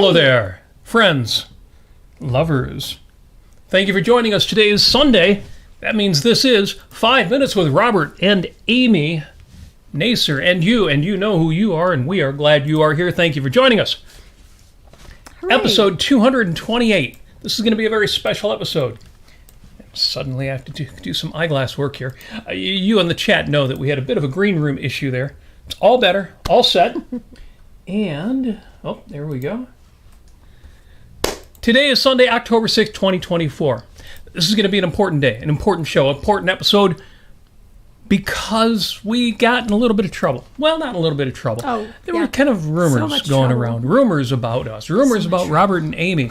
Hello there, friends, lovers. Thank you for joining us. Today is Sunday. That means this is 5 Minutes with Robert and Amy Nasir. And you know who you are, and we are glad you are here. Thank you for joining us. Hooray. Episode 228. This is going to be a very special episode. Suddenly I have to do some eyeglass work here. You in the chat know that we had a bit of a green room issue there. It's all better, all set. And, oh, there we go. Today is Sunday, October 6th, 2024. This is going to be an important day, an important show, an important episode, because we got in a little bit of trouble. Well, not a little bit of trouble. There were kind of rumors going around. Rumors about us. Rumors about Robert and Amy.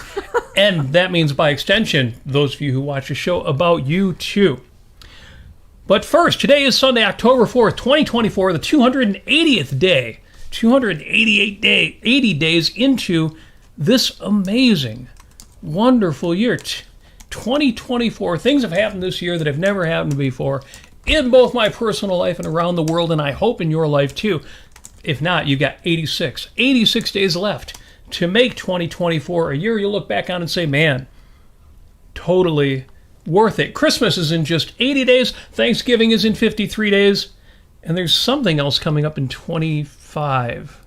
And that means, by extension, those of you who watch the show, about you too. But first, today is Sunday, October 4th, 2024, the 280th day. 80 days into this amazing, wonderful year. 2024. Things have happened this year that have never happened before in both my personal life and around the world, and I hope in your life too. If not, you've got 86 days left to make 2024 a year you'll look back on and say, man, totally worth it. Christmas is in just 80 days. Thanksgiving is in 53 days. And there's something else coming up in 25.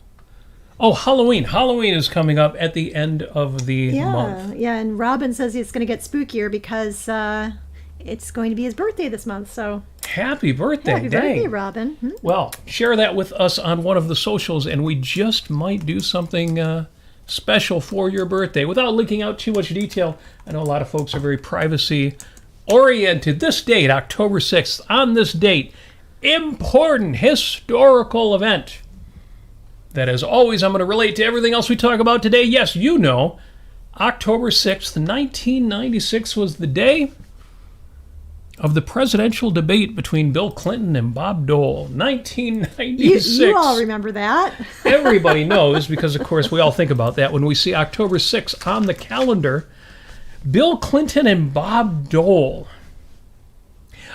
Oh, Halloween. Halloween is coming up at the end of the month. Yeah, and Robin says it's going to get spookier because it's going to be his birthday this month. So Happy birthday. Happy birthday, Robin. Well, share that with us on one of the socials, and we just might do something special for your birthday without leaking out too much detail. I know a lot of folks are very privacy-oriented. This date, October 6th, on this date, important historical event that, as always, I'm going to relate to everything else we talk about today. Yes, you know, October 6th, 1996 was the day of the presidential debate between Bill Clinton and Bob Dole. 1996. You all remember that. Everybody knows, because, of course, we all think about that when we see October 6th on the calendar. Bill Clinton and Bob Dole.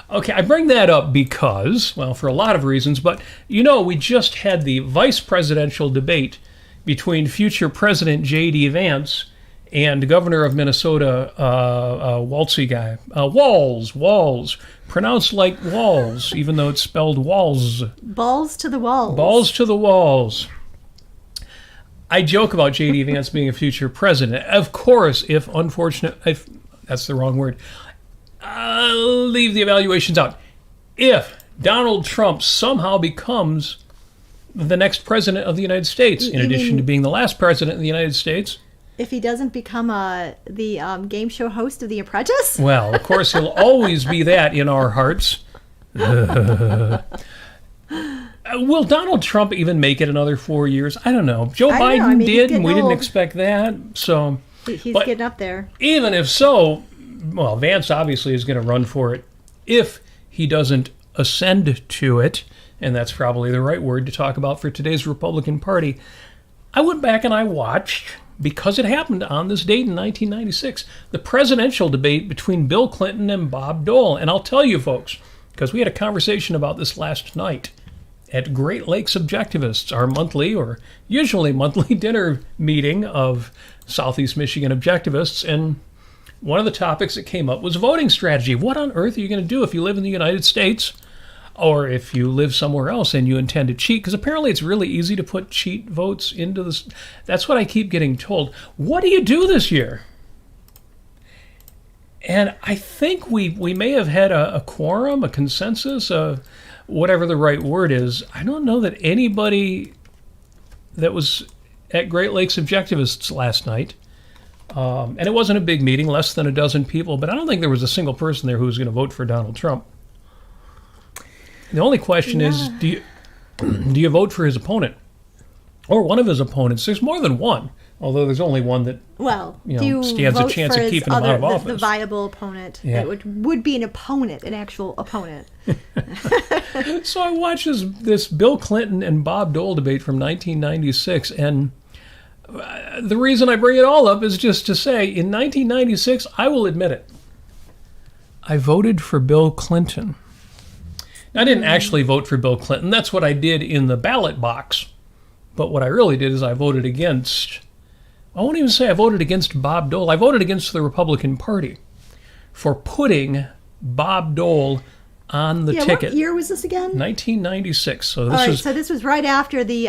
Okay, I bring that up because, well, for a lot of reasons, but, you know, we just had the vice presidential debate between future President J.D. Vance and Governor of Minnesota, Waltzy guy. Walz. Pronounced like Walz, even though it's spelled Walz. Balls to the walls. Balls to the walls. I joke about J.D. Vance being a future president. Of course, if that's the wrong word. I'll leave the evaluations out. If Donald Trump somehow becomes the next president of the United States, in addition to being the last president of the United States. If he doesn't become the game show host of The Apprentice? Well, of course, he'll always be that in our hearts. Will Donald Trump even make it another 4 years? I don't know. Joe Biden did, and we didn't expect that. So he's getting up there. Even if so, well, Vance obviously is going to run for it if he doesn't ascend to it, and that's probably the right word to talk about for today's Republican Party. I went back and I watched, because it happened on this date in 1996, the presidential debate between Bill Clinton and Bob Dole. And I'll tell you, folks, because we had a conversation about this last night at Great Lakes Objectivists, our monthly or usually monthly dinner meeting of Southeast Michigan Objectivists, and one of the topics that came up was voting strategy. What on earth are you going to do if you live in the United States or if you live somewhere else and you intend to cheat? Because apparently it's really easy to put cheat votes into this. That's what I keep getting told. What do you do this year? And I think we may have had a quorum, a consensus, whatever the right word is. I don't know that anybody that was at Great Lakes Objectivists last night, and it wasn't a big meeting, less than a dozen people, but I don't think there was a single person there who was going to vote for Donald Trump. The only question is, do you vote for his opponent or one of his opponents? There's more than one, although there's only one that stands a chance of keeping him out of office. The viable opponent that would be an opponent, an actual opponent. So I watched this Bill Clinton and Bob Dole debate from 1996, and the reason I bring it all up is just to say, in 1996, I will admit it, I voted for Bill Clinton. I didn't actually vote for Bill Clinton. That's what I did in the ballot box. But what I really did is I voted against I won't even say I voted against Bob Dole. I voted against the Republican Party for putting Bob Dole on the ticket. What year was this again? 1996. So this was right after the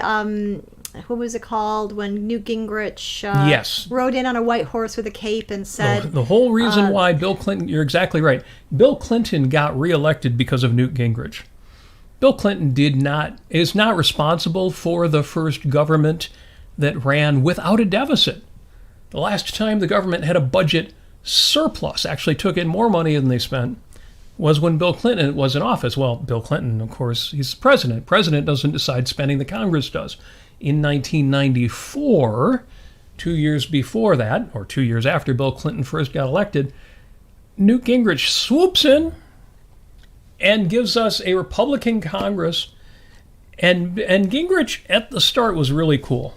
what was it called when Newt Gingrich rode in on a white horse with a cape and said the whole reason why Bill Clinton. You're exactly right. Bill Clinton got reelected because of Newt Gingrich. Bill Clinton is not responsible for the first government that ran without a deficit. The last time the government had a budget surplus, actually took in more money than they spent, was when Bill Clinton was in office. Well, Bill Clinton, of course, he's the president. President doesn't decide spending, the Congress does. In 1994, 2 years before that, or 2 years after Bill Clinton first got elected, Newt Gingrich swoops in and gives us a Republican Congress. And Gingrich at the start was really cool.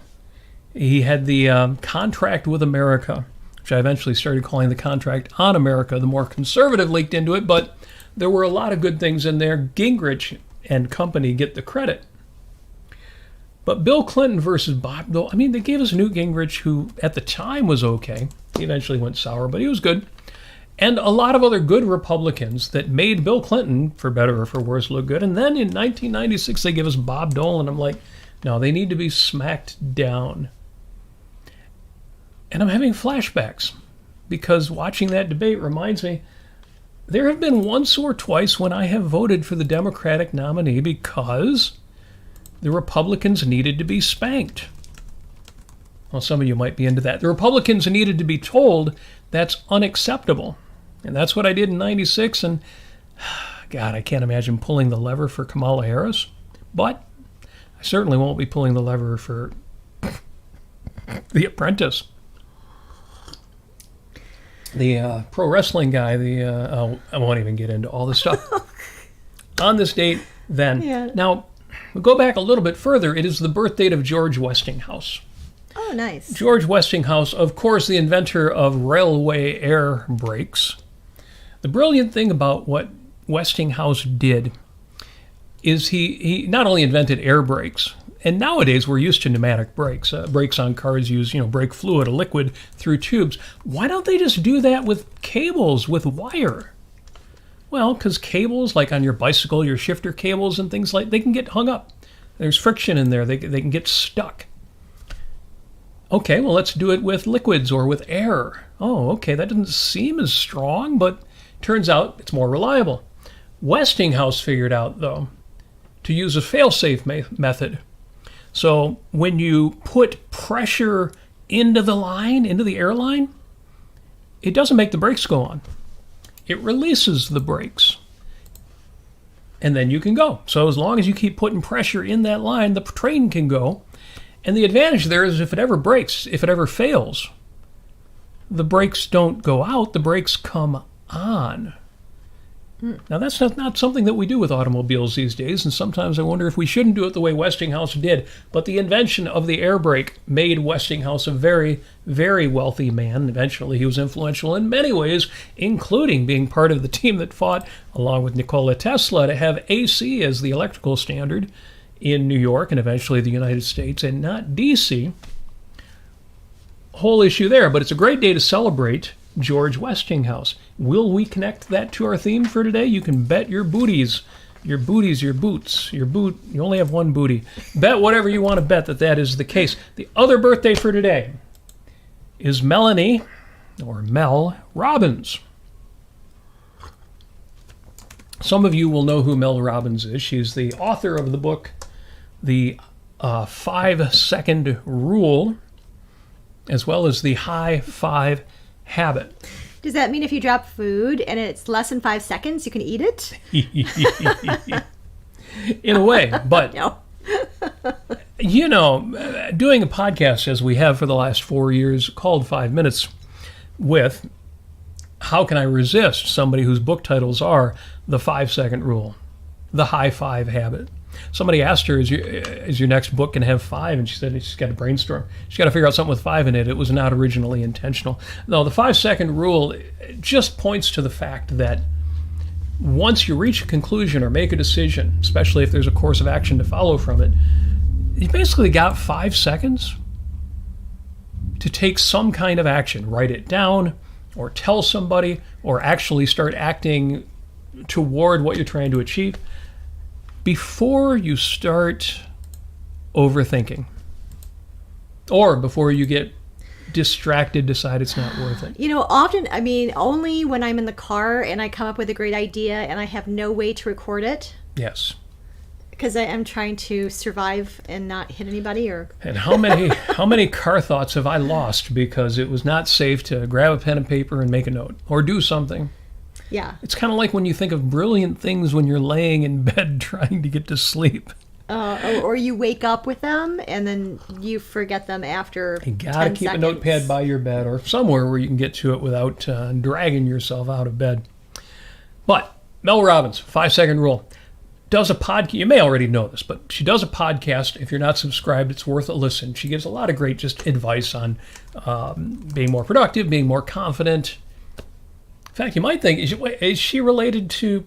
He had the contract with America, which I eventually started calling the contract on America. The more conservative leaked into it, but there were a lot of good things in there. Gingrich and company get the credit. But Bill Clinton versus Bob Dole, I mean, they gave us Newt Gingrich, who at the time was okay. He eventually went sour, but he was good. And a lot of other good Republicans that made Bill Clinton, for better or for worse, look good. And then in 1996, they give us Bob Dole, and I'm like, no, they need to be smacked down. And I'm having flashbacks because watching that debate reminds me there have been once or twice when I have voted for the Democratic nominee because the Republicans needed to be spanked. Well, some of you might be into that. The Republicans needed to be told that's unacceptable. And that's what I did in 96. And God, I can't imagine pulling the lever for Kamala Harris. But I certainly won't be pulling the lever for The Apprentice. The pro wrestling guy, I won't even get into all this stuff. On this date, then. Yeah. Now, we'll go back a little bit further. It is the birthdate of George Westinghouse. Oh, nice. George Westinghouse, of course, the inventor of railway air brakes. The brilliant thing about what Westinghouse did is he not only invented air brakes, and nowadays we're used to pneumatic brakes. Brakes on cars use, brake fluid, a liquid, through tubes. Why don't they just do that with cables, with wire? Well, because cables, like on your bicycle, your shifter cables and things they can get hung up. There's friction in there. They can get stuck. Okay, well, let's do it with liquids or with air. Oh, okay, that doesn't seem as strong, but turns out it's more reliable. Westinghouse figured out, though, to use a fail-safe method. So when you put pressure into the line, into the air line, it doesn't make the brakes go on. It releases the brakes. And then you can go. So as long as you keep putting pressure in that line, the train can go. And the advantage there is if it ever breaks, if it ever fails, the brakes don't go out, the brakes come on. Now, that's not something that we do with automobiles these days, and sometimes I wonder if we shouldn't do it the way Westinghouse did. But the invention of the air brake made Westinghouse a very, very wealthy man. Eventually, he was influential in many ways, including being part of the team that fought, along with Nikola Tesla, to have AC as the electrical standard in New York and eventually the United States, and not DC. Whole issue there, but it's a great day to celebrate George Westinghouse. Will we connect that to our theme for today? You can bet your booties, your boots, your boot. You only have one booty. Bet whatever you want to bet that is the case. The other birthday for today is Melanie, or Mel Robbins. Some of you will know who Mel Robbins is. She's the author of the book, The 5-Second Rule, as well as the High Five Habit. Does that mean if you drop food and it's less than 5 seconds, you can eat it? In a way, but No. Doing a podcast as we have for the last 4 years called 5 Minutes with, how can I resist somebody whose book titles are The 5-Second Rule, The High Five Habit? Somebody asked her, is your next book going to have 5? And she said she's got to brainstorm. She's got to figure out something with 5 in it. It was not originally intentional. No, the 5-second rule just points to the fact that once you reach a conclusion or make a decision, especially if there's a course of action to follow from it, you basically got 5 seconds to take some kind of action, write it down, or tell somebody, or actually start acting toward what you're trying to achieve before you start overthinking, or before you get distracted, decide it's not worth it. Often, only when I'm in the car and I come up with a great idea and I have no way to record it. Yes. Because I am trying to survive and not hit anybody. And how many car thoughts have I lost because it was not safe to grab a pen and paper and make a note or do something? Yeah. It's kind of like when you think of brilliant things when you're laying in bed trying to get to sleep. Or you wake up with them and then you forget them after 10 seconds. You gotta keep a notepad by your bed or somewhere where you can get to it without dragging yourself out of bed. But Mel Robbins, 5-second rule, does a podcast. You may already know this, but she does a podcast. If you're not subscribed, it's worth a listen. She gives a lot of great just advice on being more productive, being more confident. In fact, you might think, is she related to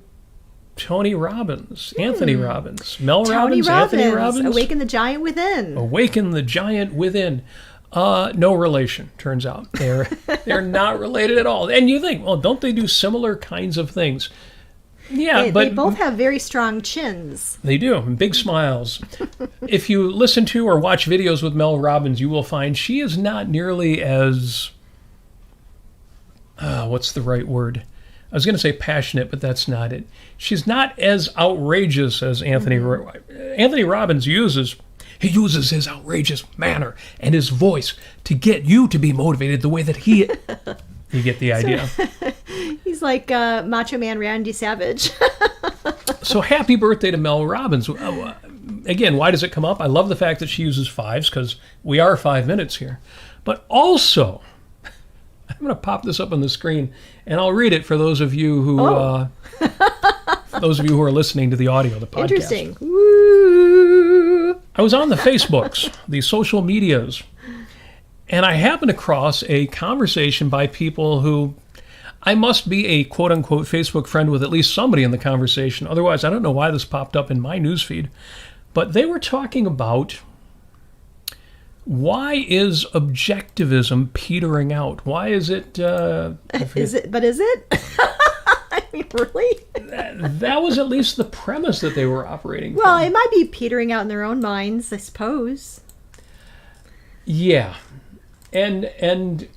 Tony Robbins, Anthony Robbins, Mel Robbins, Anthony Robbins? Awaken the Giant Within. Awaken the Giant Within. No relation, turns out. They're not related at all. And you think, well, don't they do similar kinds of things? Yeah, but they both have very strong chins. They do, and big smiles. If you listen to or watch videos with Mel Robbins, you will find she is not nearly as, what's the right word? I was going to say passionate, but that's not it. She's not as outrageous as Anthony. Anthony Robbins uses his outrageous manner and his voice to get you to be motivated the way that he. You get the idea. He's like Macho Man Randy Savage. So happy birthday to Mel Robbins. Again, why does it come up? I love the fact that she uses fives because we are 5 minutes here. But also, I'm going to pop this up on the screen and I'll read it for those of you who are listening to the audio, the podcast. Interesting. Woo! I was on the Facebooks, the social medias, and I happened across a conversation by people who I must be a quote-unquote Facebook friend with at least somebody in the conversation. Otherwise, I don't know why this popped up in my newsfeed. But they were talking about why is objectivism petering out? Why is it... Is it? I mean, really? That was at least the premise that they were operating from. Well, it might be petering out in their own minds, I suppose. Yeah. And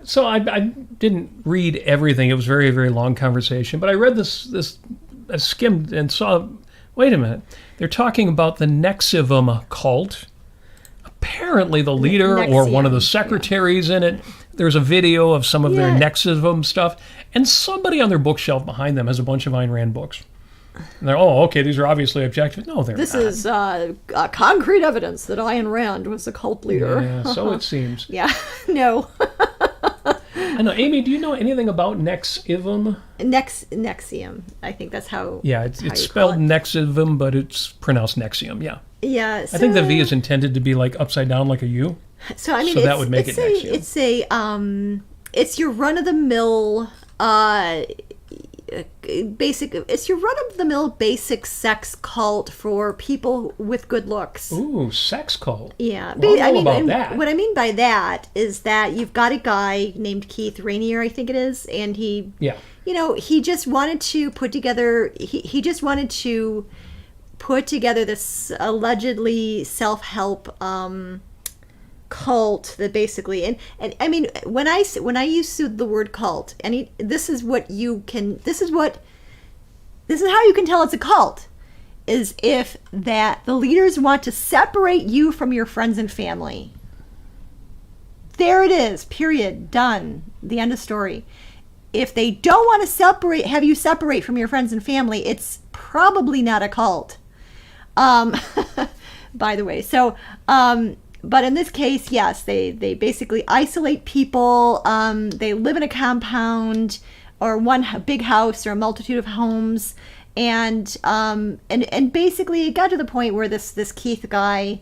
so I didn't read everything. It was a very, very long conversation. But I read this I skimmed and saw, wait a minute. They're talking about the Nexium cult. Apparently the leader Nexium, or one of the secretaries in it, there's a video of some of their Nexium stuff. And somebody on their bookshelf behind them has a bunch of Ayn Rand books. And they're, okay, these are obviously objective. No, they're not. This is concrete evidence that Ayn Rand was a cult leader. Yeah, so it seems. Yeah, no. I know. Amy, do you know anything about Nexium? Nexium. I think that's how. Yeah, it's spelled Nexium, but it's pronounced Nexium. Yeah. Yeah. So, I think the V is intended to be like upside down, like a U. So I mean, so that would make it Nexium. It's your run-of-the-mill It's your run-of-the-mill basic sex cult for people with good looks. Ooh, sex cult. Yeah. Well, I mean, about that. What I mean by that is that you've got a guy named Keith Rainier, I think it is, and he, he just wanted to put together, he just wanted to put together this allegedly self-help cult that basically, and I mean, when I use the word cult, and this is how you can tell it's a cult, is if that the leaders want to separate you from your friends and family. There it is, period, done, the end of story. If they don't want to have you separate from your friends and family, it's probably not a cult. By the way, so but in this case, yes, they basically isolate people. They live in a compound or one big house or a multitude of homes, and basically it got to the point where this Keith guy,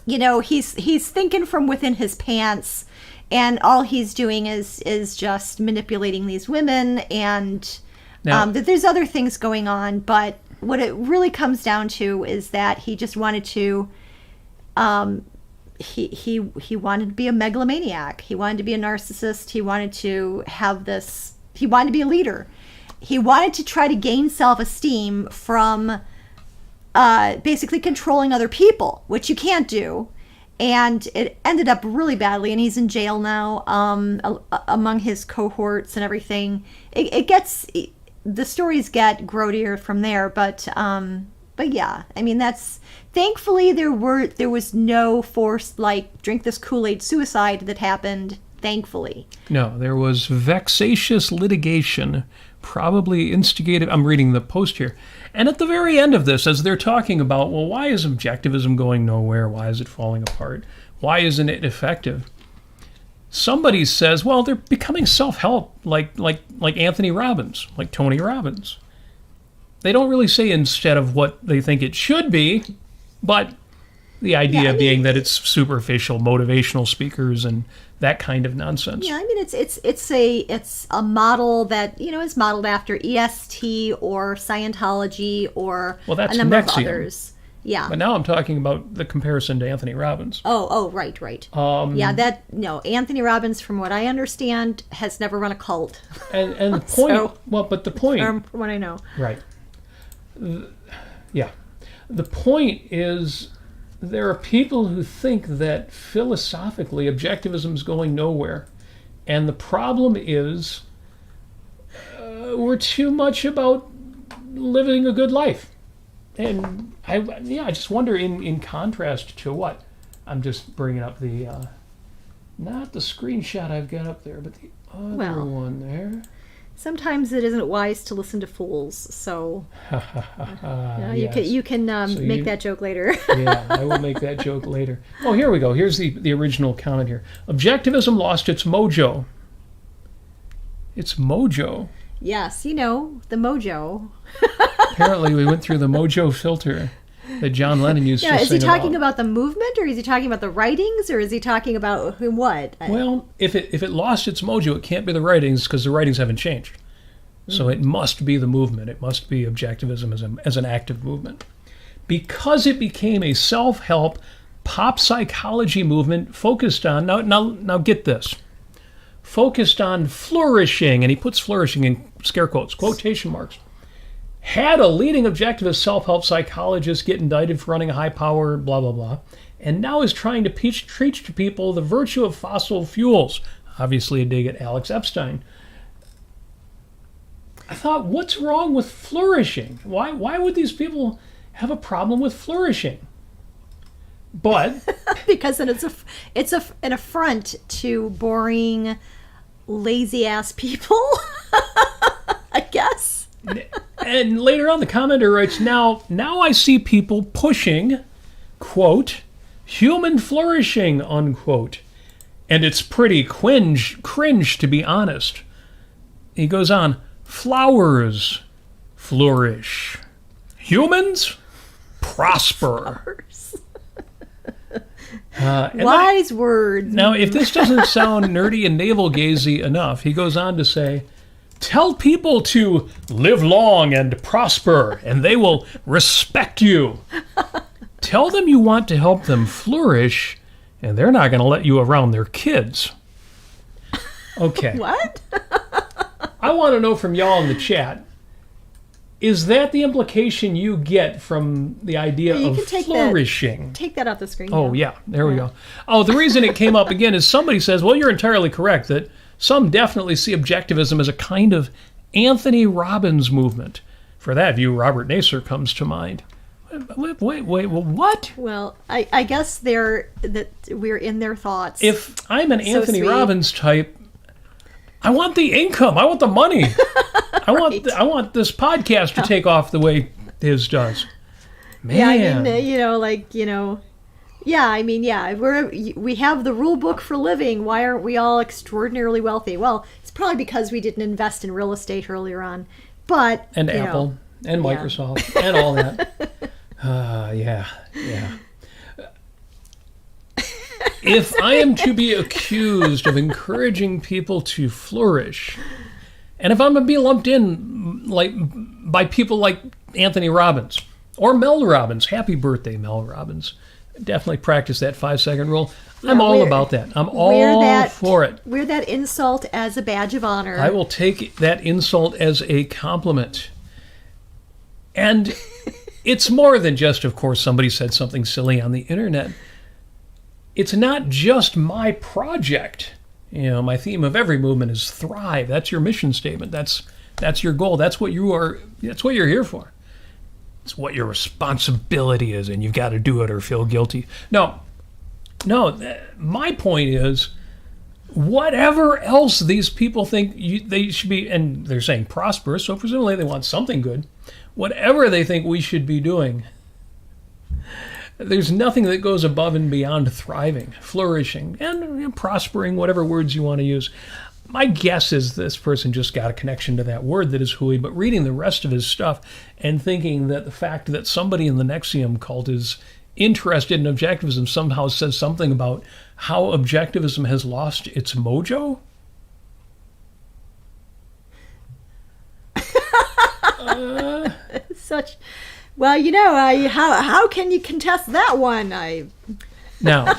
he's thinking from within his pants, and all he's doing is just manipulating these women, and that there's other things going on, but what it really comes down to is that he just wanted to he wanted to be a megalomaniac. He wanted to be a narcissist. He wanted to have this. He wanted to be a leader. He wanted to try to gain self-esteem from basically controlling other people, which you can't do. And it ended up really badly, and he's in jail now among his cohorts and everything. The stories get grodier from there, but yeah, I mean, that's thankfully there was no forced like drink this Kool-Aid suicide that happened. Thankfully, no, there was vexatious litigation, probably instigated. I'm reading the post here, and at the very end of this, as they're talking about, well, why is objectivism going nowhere? Why is it falling apart? Why isn't it effective? Somebody says, well, they're becoming self-help, like Anthony Robbins, like Tony Robbins. They don't really say instead of what they think it should be, but the idea being that it's superficial, motivational speakers and that kind of nonsense. Yeah, I mean it's a model that is modeled after EST or Scientology or that's a number Nexium. Of others. Yeah. But now I'm talking about the comparison to Anthony Robbins. Oh, right. Anthony Robbins, from what I understand, has never run a cult. And the point, but the point, from what I know, right? Yeah, the point is, there are people who think that philosophically objectivism is going nowhere, and the problem is we're too much about living a good life. And I just wonder, in contrast to what I'm just bringing up the not the screenshot I've got up there, but the other one there. Sometimes it isn't wise to listen to fools, so yes. you can make that joke later. Yeah, I will make that joke later. Oh, here we go. Here's the original comment here. Objectivism lost its mojo. Its mojo? Yes, the mojo. Apparently we went through the mojo filter that John Lennon used to sing about. Is he talking about the movement, or is he talking about the writings, or is he talking about what? Well, if it lost its mojo, it can't be the writings, because the writings haven't changed. So it must be the movement. It must be objectivism as an active movement. Because it became a self-help pop psychology movement focused on, now get this, focused on flourishing, and he puts flourishing in scare quotes, quotation marks. Had a leading objectivist self-help psychologist get indicted for running a high-power blah, blah, blah, and now is trying to preach to people the virtue of fossil fuels. Obviously a dig at Alex Epstein. I thought, what's wrong with flourishing? Why would these people have a problem with flourishing? But because then it's an affront to boring, lazy-ass people, I guess. And later on, the commenter writes, now I see people pushing, quote, human flourishing, unquote. And it's pretty cringe, to be honest. He goes on, flowers flourish. Humans prosper. Wise words. Now, if this doesn't sound nerdy and navel-gazy enough, he goes on to say, tell people to live long and prosper, and they will respect you. Tell them you want to help them flourish, and they're not going to let you around their kids. Okay. What? I want to know from y'all in the chat, is that the implication you get from the idea of flourishing? Take that off the screen. Oh, yeah. There we go. Oh, the reason it came up again is somebody says, well, you're entirely correct that some definitely see objectivism as a kind of Anthony Robbins movement. For that view, Robert Nasir comes to mind. Wait, what? Well, I guess we're in their thoughts. If I'm an Anthony Robbins type, I want the income. I want the money. I want this podcast to take off the way his does. Man. Yeah, I mean, we have the rule book for living. Why aren't we all extraordinarily wealthy? Well, it's probably because we didn't invest in real estate earlier on. And Apple and Microsoft and all that. Yeah. If I am to be accused of encouraging people to flourish, and if I'm going to be lumped in by people like Anthony Robbins or Mel Robbins, happy birthday, Mel Robbins, Definitely practice that 5-second rule. I'm all about that. I'm all for it. Wear that insult as a badge of honor. I will take that insult as a compliment. And it's more than just, of course, somebody said something silly on the internet. It's not just my project. You know, my theme of every movement is thrive. That's your mission statement. That's your goal. That's what you're here for. It's what your responsibility is, and you've got to do it or feel guilty. No, my point is, whatever else these people think they should be, and they're saying prosperous, so presumably they want something good. Whatever they think we should be doing, there's nothing that goes above and beyond thriving, flourishing, and prospering, whatever words you want to use. My guess is this person just got a connection to that word that is hooey, but reading the rest of his stuff and thinking that the fact that somebody in the Nexium cult is interested in objectivism somehow says something about how objectivism has lost its mojo? Well, you know, how can you contest that one? Now,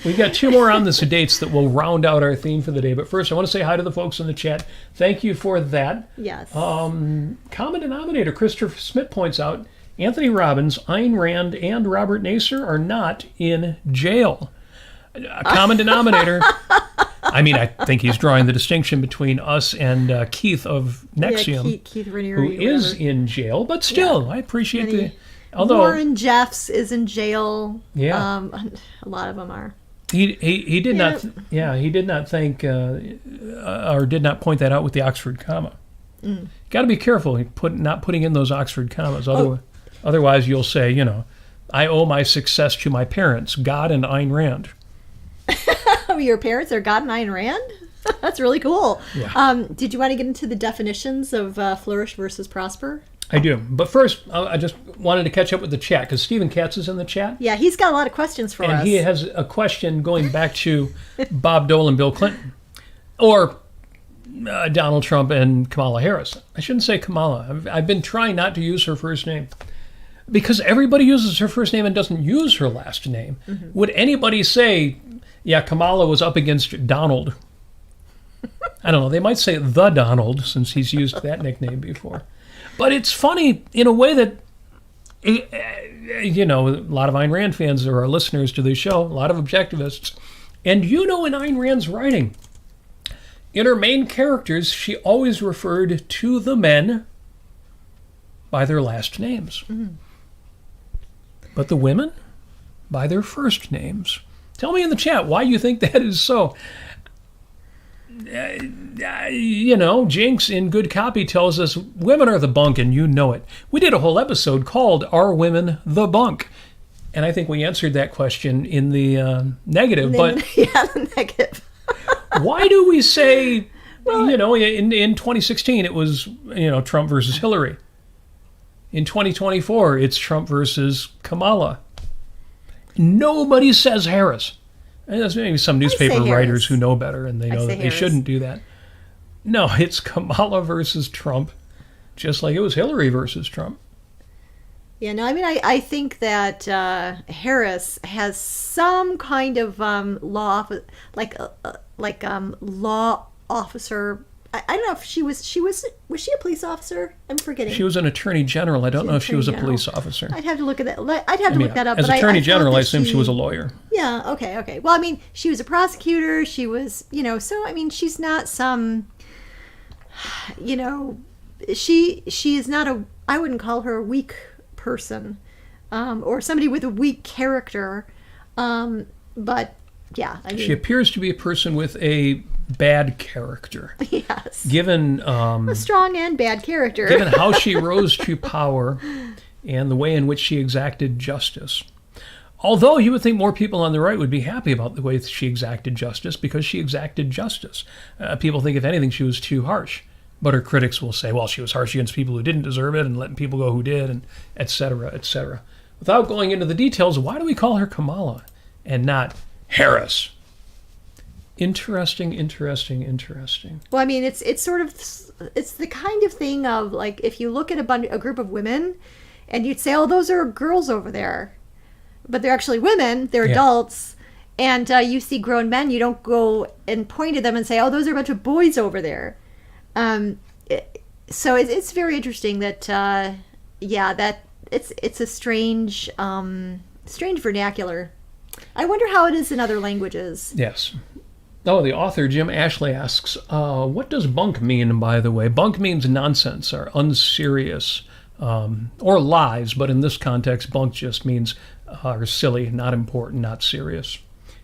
we've got 2 more on the dates that will round out our theme for the day. But first, I want to say hi to the folks in the chat. Thank you for that. Yes. Common denominator, Christopher Smith points out, Anthony Robbins, Ayn Rand, and Robert Nasir are not in jail. A common denominator. I mean, I think he's drawing the distinction between us and Keith of Nexium, Keith Raniere, who is in jail. But still, I appreciate although Warren Jeffs is in jail. Yeah, a lot of them are. He did not. Yeah, he did not think or did not point that out with the Oxford comma. Got to be careful not putting in those Oxford commas. Otherwise, you'll say, you know, I owe my success to my parents, God and Ayn Rand. Your parents are God and Ayn Rand? That's really cool. Yeah. Did you want to get into the definitions of flourish versus prosper? I do. But first, I just wanted to catch up with the chat, because Stephen Katz is in the chat. Yeah, he's got a lot of questions for us. And he has a question going back to Bob Dole and Bill Clinton. Or Donald Trump and Kamala Harris. I shouldn't say Kamala. I've been trying not to use her first name, because everybody uses her first name and doesn't use her last name. Mm-hmm. Would anybody say, yeah, Kamala was up against Donald? I don't know. They might say the Donald, since he's used that nickname before. But it's funny in a way that, you know, a lot of Ayn Rand fans are our listeners to this show, a lot of objectivists. And you know, in Ayn Rand's writing, in her main characters, she always referred to the men by their last names. Mm-hmm. But the women by their first names. Tell me in the chat why you think that is so. You know, Jinx in Good Copy tells us women are the bunk, and you know it. We did a whole episode called Are Women the Bunk? And I think we answered that question in the negative. But yeah, the negative. Why do we say, well, you know, in 2016 it was, you know, Trump versus Hillary. In 2024 it's Trump versus Kamala. Nobody says Harris. And there's maybe some newspaper writers who know better, and they know that they shouldn't do that. No, it's Kamala versus Trump, just like it was Hillary versus Trump. Yeah, no, I mean, I think that Harris has some kind of law, law officer. I don't know if she was she a police officer? I'm forgetting. She was an attorney general. I don't know if she was a police officer. I'd have to look at that. I'd have to look that up. As attorney general, I assume she was a lawyer. Yeah. Okay. Well, I mean, she was a prosecutor. She was, you know. So I mean, she's not some. You know, she is not a. I wouldn't call her a weak person, or somebody with a weak character. But yeah, I mean, she appears to be a person with a bad character. Yes. Given a strong and bad character. Given how she rose to power and the way in which she exacted justice. Although you would think more people on the right would be happy about the way she exacted justice, because she exacted justice. People think, if anything, she was too harsh. But her critics will say, well, she was harsh against people who didn't deserve it and letting people go who did, and et cetera, et cetera. Without going into the details, why do we call her Kamala and not Harris? Interesting. Well, I mean, it's sort of, it's the kind of thing of, like, if you look at a group of women and you'd say, oh, those are girls over there. but they're actually women. They're adults. And you see grown men, you don't go and point at them and say, oh, those are a bunch of boys over there. So it's very interesting that, that it's a strange vernacular. I wonder how it is in other languages. Yes. Oh, the author, Jim Ashley, asks, what does bunk mean, by the way? Bunk means nonsense or unserious or lies, but in this context, bunk just means silly, not important, not serious.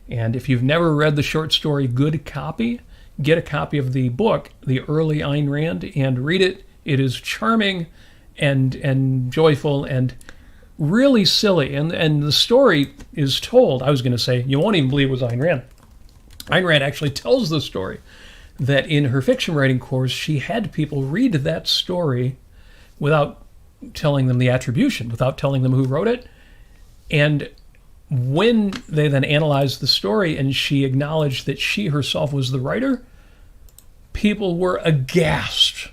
And if you've never read the short story Good Copy, get a copy of the book, The Early Ayn Rand, and read it. It is charming and joyful and really silly. And the story is told, I was going to say, you won't even believe it was Ayn Rand. Ayn Rand actually tells the story that in her fiction writing course, she had people read that story without telling them the attribution, without telling them who wrote it. And when they then analyzed the story and she acknowledged that she herself was the writer, people were aghast.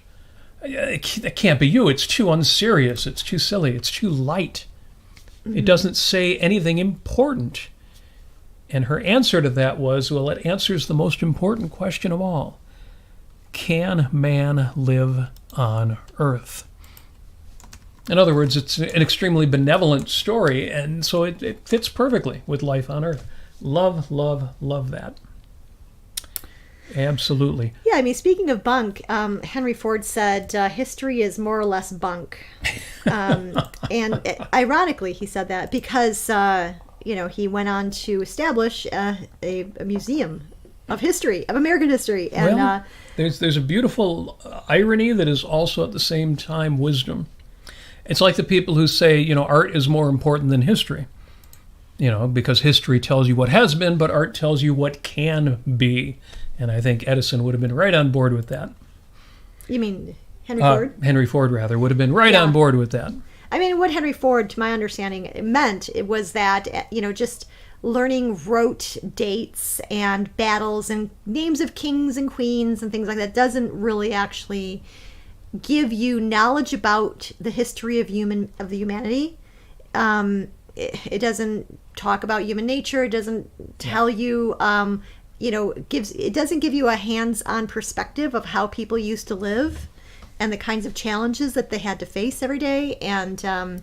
That can't be you. It's too unserious. It's too silly. It's too light. It doesn't say anything important. And her answer to that was, well, it answers the most important question of all. Can man live on Earth? In other words, it's an extremely benevolent story, and so it fits perfectly with life on Earth. Love, love, love that. Absolutely. Yeah, I mean, speaking of bunk, Henry Ford said, history is more or less bunk. And ironically, he said that because, he went on to establish a museum of history, of American history. And there's a beautiful irony that is also at the same time wisdom. It's like the people who say, art is more important than history. Because history tells you what has been, but art tells you what can be. And I think Edison would have been right on board with that. You mean Henry Ford? Henry Ford, rather, would have been right on board with that. I mean, what Henry Ford, to my understanding, it was that, just learning rote dates and battles and names of kings and queens and things like that doesn't really actually give you knowledge about the history of the humanity. It doesn't talk about human nature. It doesn't tell you, it doesn't give you a hands-on perspective of how people used to live and the kinds of challenges that they had to face every day. And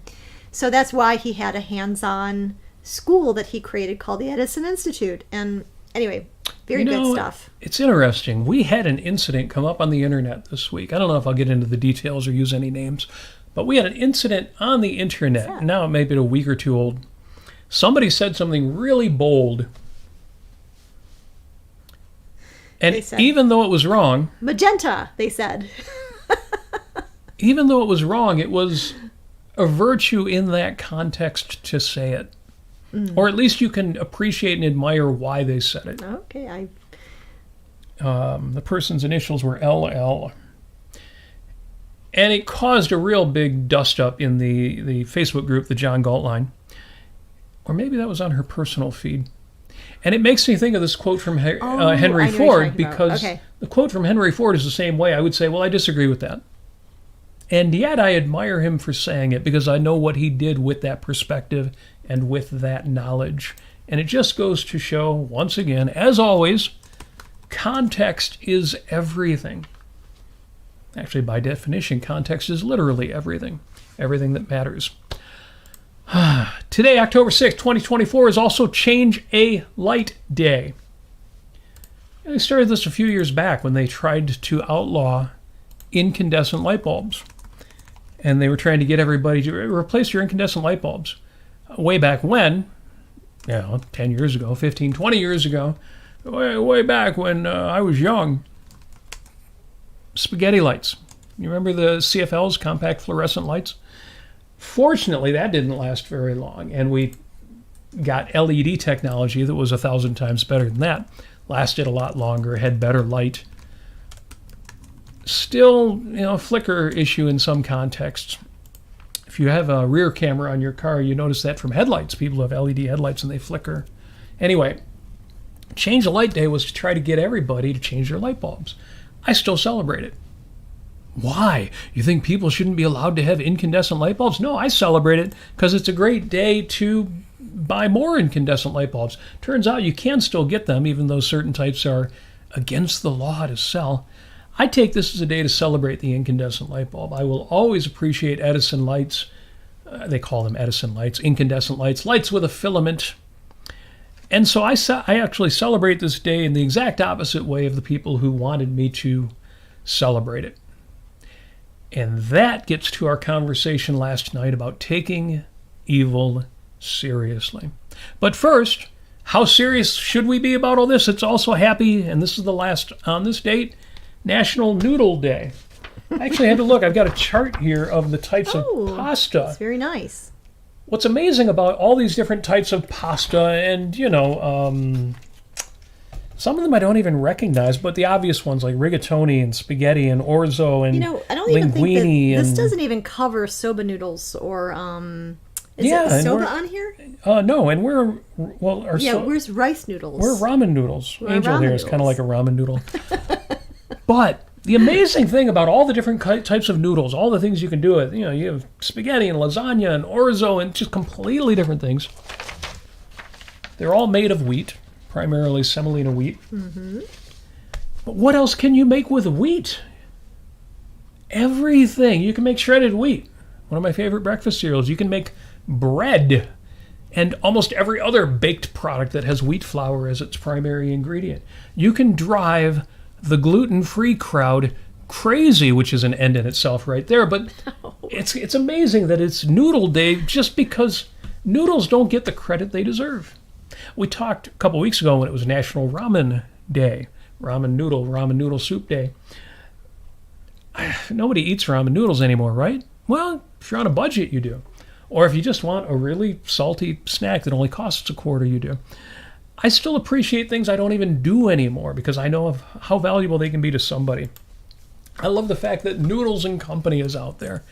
so that's why he had a hands-on school that he created called the Edison Institute. And anyway, very good stuff. It's interesting. We had an incident come up on the internet this week. I don't know if I'll get into the details or use any names, but we had an incident on the internet. Now it may be a week or two old. Somebody said something really bold. And even though it was wrong... Magenta, they said. Even though it was wrong, it was a virtue in that context to say it. Or at least you can appreciate and admire why they said it. Okay. The person's initials were LL. And it caused a real big dust-up in the Facebook group, the John Galt line. Or maybe that was on her personal feed. And it makes me think of this quote from Henry Ford, because the quote from Henry Ford is the same way. I would say, well, I disagree with that. And yet I admire him for saying it because I know what he did with that perspective and with that knowledge. And it just goes to show, once again, as always, context is everything. Actually, by definition, context is literally everything. Everything that matters. Today, October 6th, 2024, is also Change a Light Day. They started this a few years back when they tried to outlaw incandescent light bulbs. And they were trying to get everybody to replace your incandescent light bulbs. Way back when, 10 years ago, 15, 20 years ago, way back when I was young, spaghetti lights. You remember the CFLs, compact fluorescent lights? Fortunately, that didn't last very long, and we got LED technology that was 1,000 times better than that. Lasted a lot longer, had better light. Still, flicker issue in some contexts. If you have a rear camera on your car, you notice that from headlights. People have LED headlights and they flicker. Anyway, Change a Light Day was to try to get everybody to change their light bulbs. I still celebrate it. Why? You think people shouldn't be allowed to have incandescent light bulbs? No, I celebrate it because it's a great day to buy more incandescent light bulbs. Turns out you can still get them, even though certain types are against the law to sell. I take this as a day to celebrate the incandescent light bulb. I will always appreciate Edison lights. They call them Edison lights, incandescent lights, lights with a filament. And so I actually celebrate this day in the exact opposite way of the people who wanted me to celebrate it. And that gets to our conversation last night about taking evil seriously. But first, how serious should we be about all this? It's also happy, and this is the last on this date, National Noodle Day. I actually had to look. I've got a chart here of the types of pasta. It's very nice. What's amazing about all these different types of pasta, and, some of them I don't even recognize, but the obvious ones like rigatoni and spaghetti and orzo and I don't even think linguine. this doesn't even cover soba noodles or is it soba on here? No, and where's rice noodles? We're ramen noodles. Angel ramen here is kind of noodles. like a ramen noodle. But the amazing thing about all the different types of noodles, all the things you can do with, you have spaghetti and lasagna and orzo and just completely different things. They're all made of wheat. Primarily semolina wheat. Mm-hmm. But what else can you make with wheat? Everything. You can make shredded wheat. One of my favorite breakfast cereals. You can make bread and almost every other baked product that has wheat flour as its primary ingredient. You can drive the gluten-free crowd crazy, which is an end in itself right there. But it's amazing that it's Noodle Day just because noodles don't get the credit they deserve. We talked a couple weeks ago when it was National Ramen Day, ramen noodle soup day. Nobody eats ramen noodles anymore, right? Well, if you're on a budget, you do. Or if you just want a really salty snack that only costs $0.25, you do. I still appreciate things I don't even do anymore because I know of how valuable they can be to somebody. I love the fact that Noodles and Company is out there.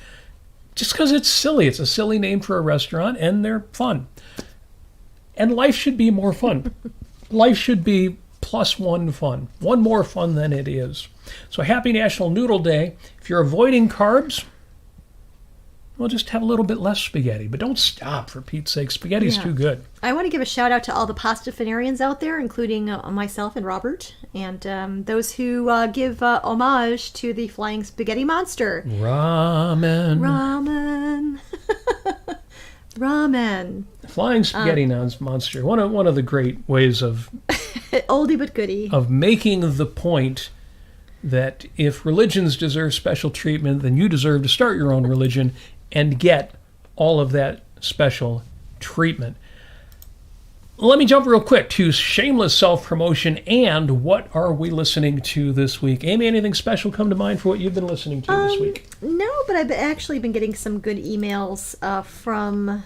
Just because it's silly. It's a silly name for a restaurant, and they're fun. And life should be more fun. Life should be +1 fun. One more fun than it is. So happy National Noodle Day. If you're avoiding carbs, well, just have a little bit less spaghetti. But don't stop, for Pete's sake. Spaghetti's too good. I want to give a shout out to all the pastafanarians out there, including myself and Robert, and those who give homage to the flying spaghetti monster. Ramen. Ramen. Flying spaghetti monster. One of the great ways of oldie but goodie of making the point that if religions deserve special treatment, then you deserve to start your own religion and get all of that special treatment. Let me jump real quick to shameless self-promotion and what are we listening to this week? Amy, anything special come to mind for what you've been listening to this week? No, but I've actually been getting some good emails from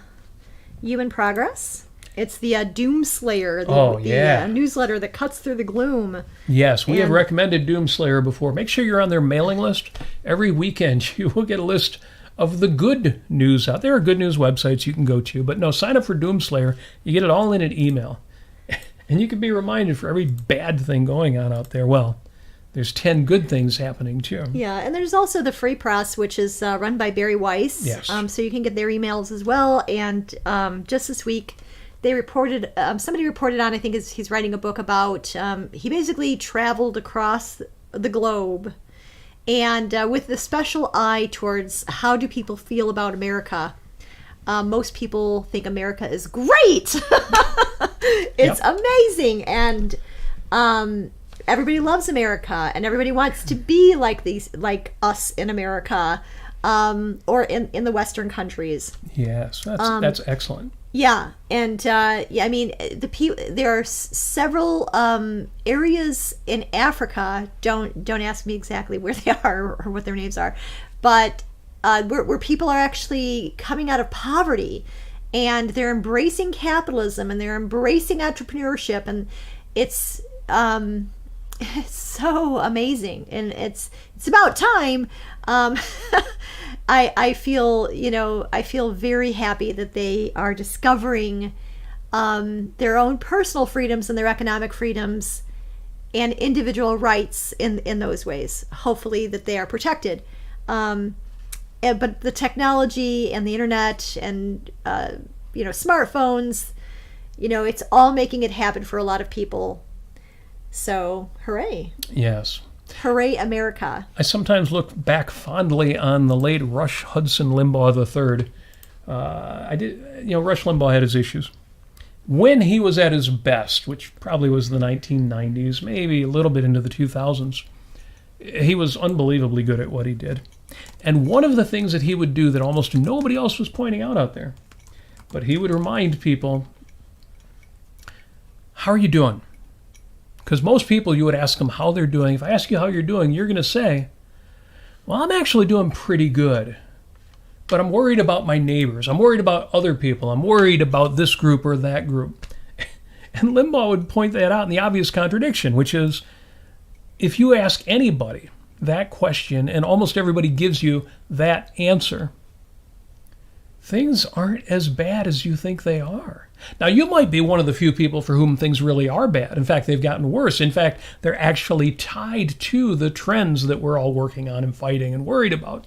You in Progress. It's the Doomslayer, the newsletter that cuts through the gloom. Yes, we have recommended Doomslayer before. Make sure you're on their mailing list. Every weekend you will get a list of the good news out there. There are good news websites you can go to, but no, sign up for Doomslayer. You get it all in an email. And you can be reminded for every bad thing going on out there. Well, there's 10 good things happening too. Yeah, and there's also the Free Press, which is run by Barry Weiss. Yes. So you can get their emails as well. And just this week, they reported, somebody reported on, I think he's writing a book about, he basically traveled across the globe and with the special eye towards how do people feel about America. Most people think America is great. It's amazing. And everybody loves America and everybody wants to be like us in America or in the Western countries. Yes, that's excellent. Yeah, and I mean, there are several areas in Africa. Don't ask me exactly where they are or what their names are, but where people are actually coming out of poverty, and they're embracing capitalism and they're embracing entrepreneurship, and it's so amazing, and it's about time. I feel very happy that they are discovering their own personal freedoms and their economic freedoms and individual rights in those ways. Hopefully that they are protected. But the technology and the internet and smartphones, it's all making it happen for a lot of people. So, hooray. Yes. Hooray, America. I sometimes look back fondly on the late Rush Hudson Limbaugh III. Rush Limbaugh had his issues. When he was at his best, which probably was the 1990s, maybe a little bit into the 2000s, he was unbelievably good at what he did. And one of the things that he would do that almost nobody else was pointing out there, but he would remind people, how are you doing? Because most people, you would ask them how they're doing. If I ask you how you're doing, you're going to say, well, I'm actually doing pretty good. But I'm worried about my neighbors. I'm worried about other people. I'm worried about this group or that group. And Limbaugh would point that out in the obvious contradiction, which is, if you ask anybody that question and almost everybody gives you that answer, things aren't as bad as you think they are. Now, you might be one of the few people for whom things really are bad. In fact, they've gotten worse. In fact, they're actually tied to the trends that we're all working on and fighting and worried about.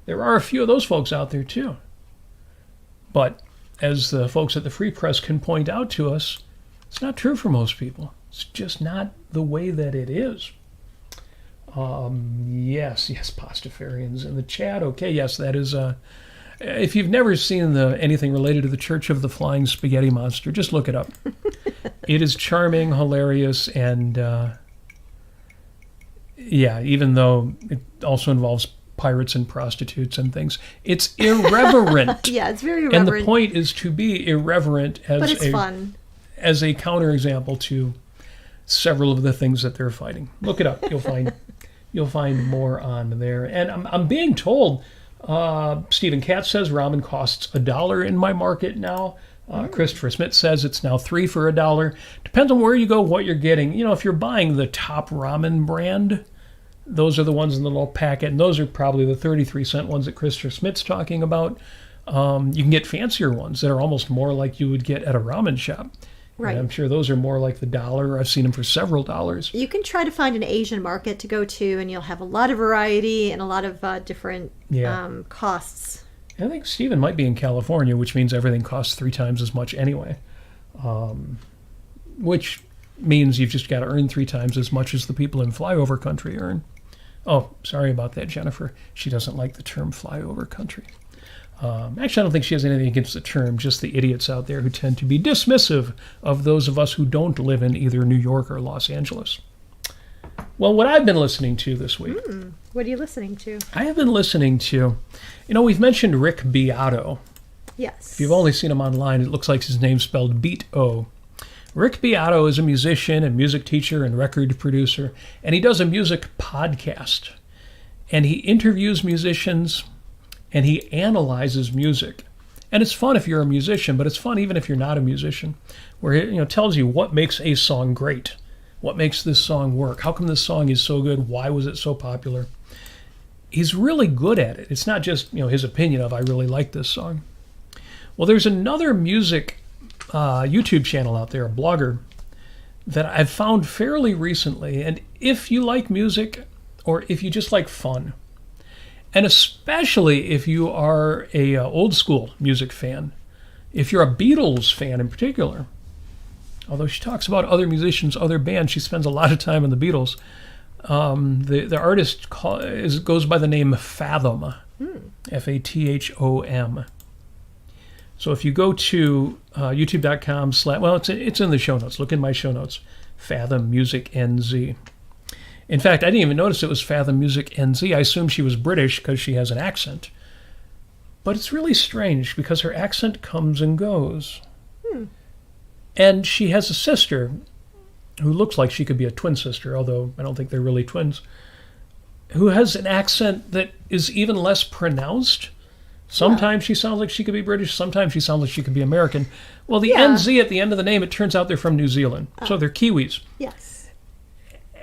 There are a few of those folks out there, too. But as the folks at the Free Press can point out to us, it's not true for most people. It's just not the way that it is. Yes, Pastafarians in the chat. Okay, yes, that is... if you've never seen anything related to the Church of the Flying Spaghetti Monster, just look it up. It is charming, hilarious, and even though it also involves pirates and prostitutes and things, it's irreverent. Yeah, it's very irreverent. And the point is to be irreverent but it's fun. As a counterexample to several of the things that they're fighting. Look it up. You'll find more on there. And I'm being told, Stephen Katz says ramen costs $1 in my market now. Christopher Smith says it's now $3 for $1. Depends on where you go, what you're getting. If you're buying the top ramen brand, those are the ones in the little packet, and those are probably the 33-cent ones that Christopher Smith's talking about. You can get fancier ones that are almost more like you would get at a ramen shop. Right. And I'm sure those are more like the $1. I've seen them for several dollars. You can try to find an Asian market to go to, and you'll have a lot of variety and a lot of different costs. I think Stephen might be in California, which means everything costs 3 times as much anyway. Which means you've just got to earn 3 times as much as the people in flyover country earn. Oh, sorry about that, Jennifer. She doesn't like the term flyover country. Actually, I don't think she has anything against the term, just the idiots out there who tend to be dismissive of those of us who don't live in either New York or Los Angeles. Well, what I've been listening to this week... What are you listening to? I have been listening to... we've mentioned Rick Beato. Yes. If you've only seen him online, it looks like his name's spelled Beat-O. Rick Beato is a musician and music teacher and record producer, and he does a music podcast. And he interviews musicians, and he analyzes music. And it's fun if you're a musician, but it's fun even if you're not a musician, where it tells you what makes a song great, what makes this song work, how come this song is so good, why was it so popular. He's really good at it. It's not just his opinion of, I really like this song. Well, there's another music YouTube channel out there, a blogger, that I've found fairly recently. And if you like music, or if you just like fun, and especially if you are a old school music fan, if you're a Beatles fan in particular, although she talks about other musicians, other bands, she spends a lot of time on the Beatles. The artist goes by the name Fathom, Fathom. So if you go to youtube.com/, well, it's in the show notes. Look in my show notes, Fathom Music NZ. In fact, I didn't even notice it was Fathom Music NZ. I assumed she was British because she has an accent. But it's really strange because her accent comes and goes. And she has a sister who looks like she could be a twin sister, although I don't think they're really twins, who has an accent that is even less pronounced. Sometimes she sounds like she could be British. Sometimes she sounds like she could be American. Well, the NZ at the end of the name, it turns out they're from New Zealand. So they're Kiwis. Yes.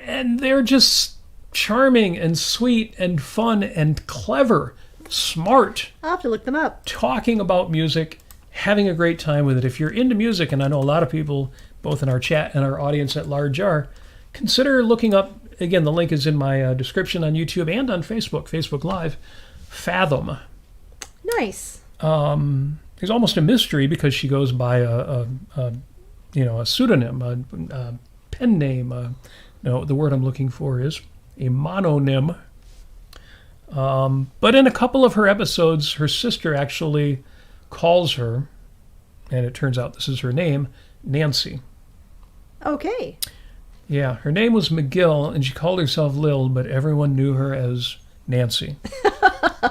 And they're just charming and sweet and fun and clever, smart. I'll have to look them up. Talking about music, having a great time with it. If you're into music, and I know a lot of people, both in our chat and our audience at large are, consider looking up again, the link is in my description on YouTube and on Facebook Live. Fathom. Nice. It's almost a mystery because she goes by a pseudonym, a pen name. No, the word I'm looking for is a mononym. But in a couple of her episodes, her sister actually calls her, and it turns out this is her name, Nancy. Okay. Yeah, her name was McGill, and she called herself Lil, but everyone knew her as Nancy.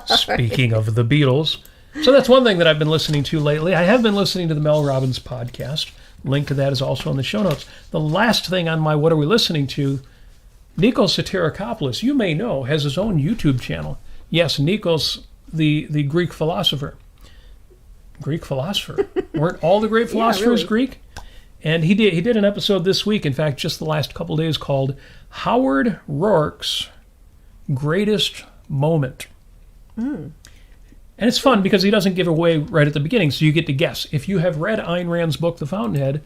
Speaking of the Beatles. So that's one thing that I've been listening to lately. I have been listening to the Mel Robbins podcast. Link to that is also in the show notes. The last thing on my What Are We Listening To, Nikos Soterakopoulos, you may know, has his own YouTube channel. Yes, Nikos, the Greek philosopher. Greek philosopher? Weren't all the great philosophers Greek? And he did an episode this week, in fact, just the last couple days, called Howard Rourke's Greatest Moment. And it's fun because he doesn't give away right at the beginning, so you get to guess. If you have read Ayn Rand's book, The Fountainhead,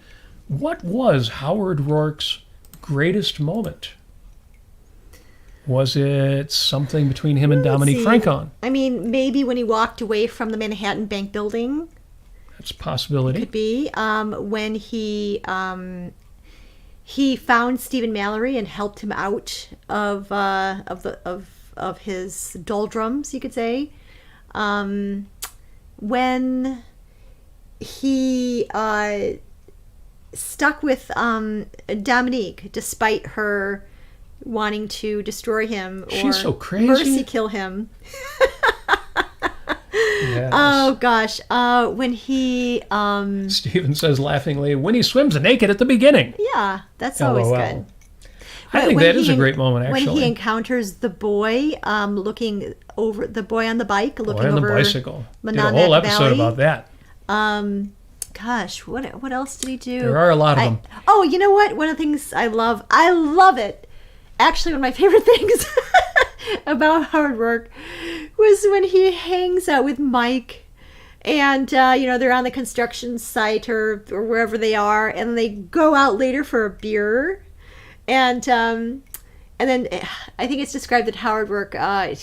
what was Howard Rourke's greatest moment? Was it something between him and Dominique Franklin? I mean, maybe when he walked away from the Manhattan Bank building. That's a possibility. Could be. When he found Stephen Mallory and helped him out of his doldrums, you could say. When he stuck with Dominique despite her wanting to destroy him or she's so crazy. Mercy kill him. Yes. Oh gosh, when he Stephen says laughingly, when he swims naked at the beginning. Yeah, that's always good. I think that is a great moment, actually. When he encounters the boy looking over, the boy on the bike looking over the bicycle. Did a Monadnock whole episode Valley. about that. Gosh, what else did he do? There are a lot of them. Oh, you know what? One of the things I love it. Actually, one of my favorite things about Howard Rourke was when he hangs out with Mike, and they're on the construction site or wherever they are, and they go out later for a beer, and then I think it's described that Howard Rourke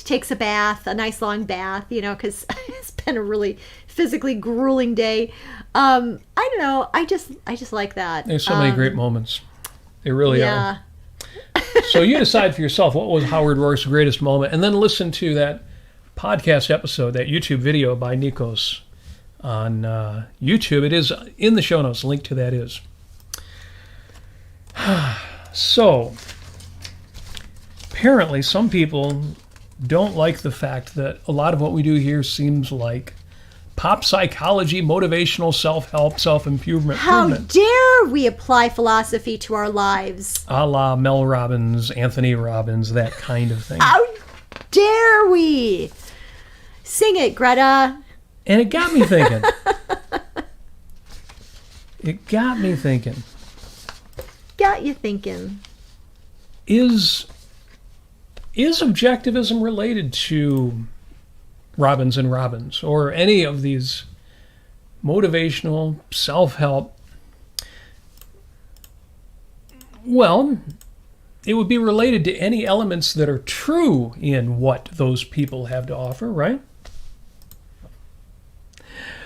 takes a bath, a nice long bath, because it's been a really physically grueling day. I don't know. I just like that. There's so many great moments. They really are. So you decide for yourself what was Howard Rourke's greatest moment, and then listen to that podcast episode, that YouTube video by Nikos on YouTube. It is in the show notes. Link to that is. So, apparently some people don't like the fact that a lot of what we do here seems like pop psychology, motivational self-help, self-improvement. How dare we apply philosophy to our lives? A la Mel Robbins, Anthony Robbins, that kind of thing. How dare we? Sing it, Greta. And it got me thinking. Got you thinking. Is objectivism related to Robbins and Robbins, or any of these motivational self-help? Well, it would be related to any elements that are true in what those people have to offer, right?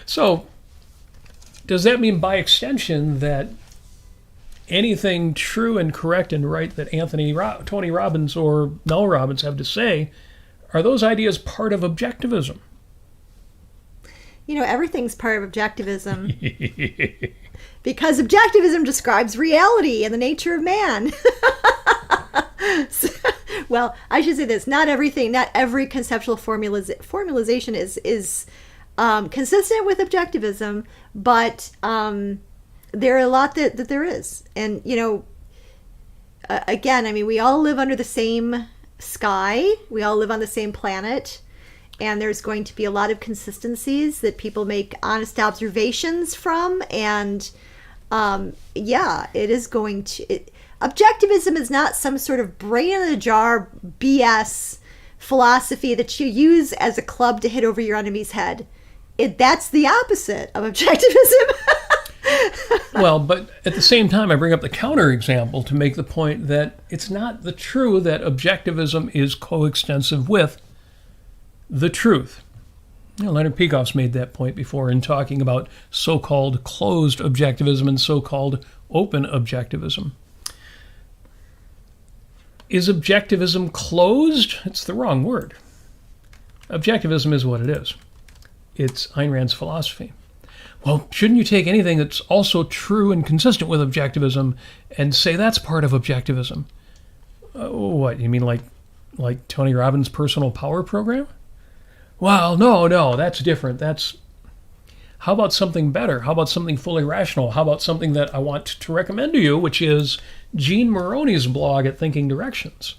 So, does that mean by extension that anything true and correct and right that Tony Robbins or Mel Robbins have to say, are those ideas part of objectivism? Everything's part of objectivism. Because objectivism describes reality and the nature of man. Well, I should say this. Not every conceptual formalization is consistent with objectivism, but there are a lot that there is. And, again, I mean, we all live under the same sky. We all live on the same planet. And there's going to be a lot of consistencies that people make honest observations from. And, it is going to... Objectivism is not some sort of brain-in-a-jar BS philosophy that you use as a club to hit over your enemy's head. That's the opposite of objectivism. Well, but at the same time, I bring up the counterexample to make the point that it's not true that objectivism is coextensive with the truth. Leonard Peikoff's made that point before in talking about so-called closed objectivism and so-called open objectivism. Is objectivism closed? It's the wrong word. Objectivism is what it is. It's Ayn Rand's philosophy. Well, shouldn't you take anything that's also true and consistent with objectivism and say that's part of objectivism? What, you mean like Tony Robbins' personal power program? Well, no, that's different. How about something better? How about something fully rational? How about something that I want to recommend to you, which is Jean Moroney's blog at Thinking Directions,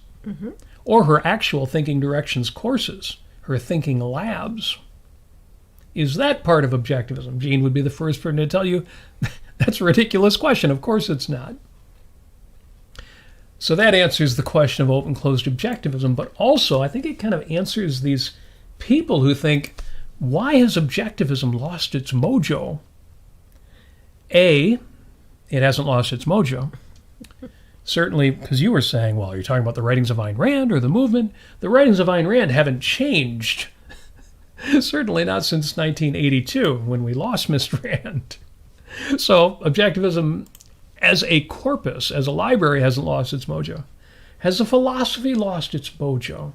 or her actual Thinking Directions courses, her Thinking Labs. Is that part of objectivism? Jean would be the first person to tell you that's a ridiculous question. Of course it's not. So that answers the question of open-closed objectivism, but also I think it kind of answers these people who think, why has objectivism lost its mojo? A, it hasn't lost its mojo. Certainly, because you were saying, well, you're talking about the writings of Ayn Rand or the movement. The writings of Ayn Rand haven't changed. Certainly not since 1982, when we lost Miss Rand. So objectivism as a corpus, as a library, hasn't lost its mojo. Has the philosophy lost its mojo?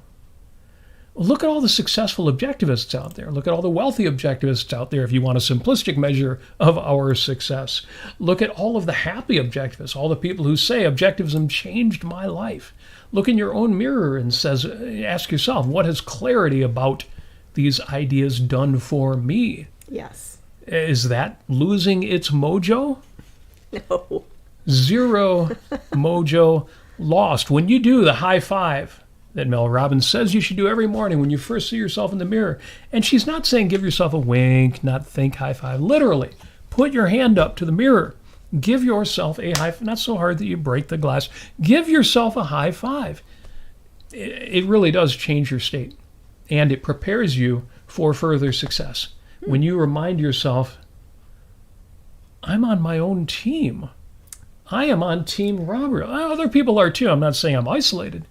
Well, look at all the successful objectivists out there. Look at all the wealthy objectivists out there if you want a simplistic measure of our success. Look at all of the happy objectivists, all the people who say objectivism changed my life. Look in your own mirror and ask yourself, what has clarity about these ideas done for me? Yes. Is that losing its mojo? No. Zero mojo lost. When you do the high five that Mel Robbins says you should do every morning when you first see yourself in the mirror, and she's not saying give yourself a wink, not think high five. Literally, put your hand up to the mirror. Give yourself a high five. Not so hard that you break the glass. Give yourself a high five. It really does change your state. And it prepares you for further success. When you remind yourself, I'm on my own team. I am on Team Robert. Other people are too. I'm not saying I'm isolated.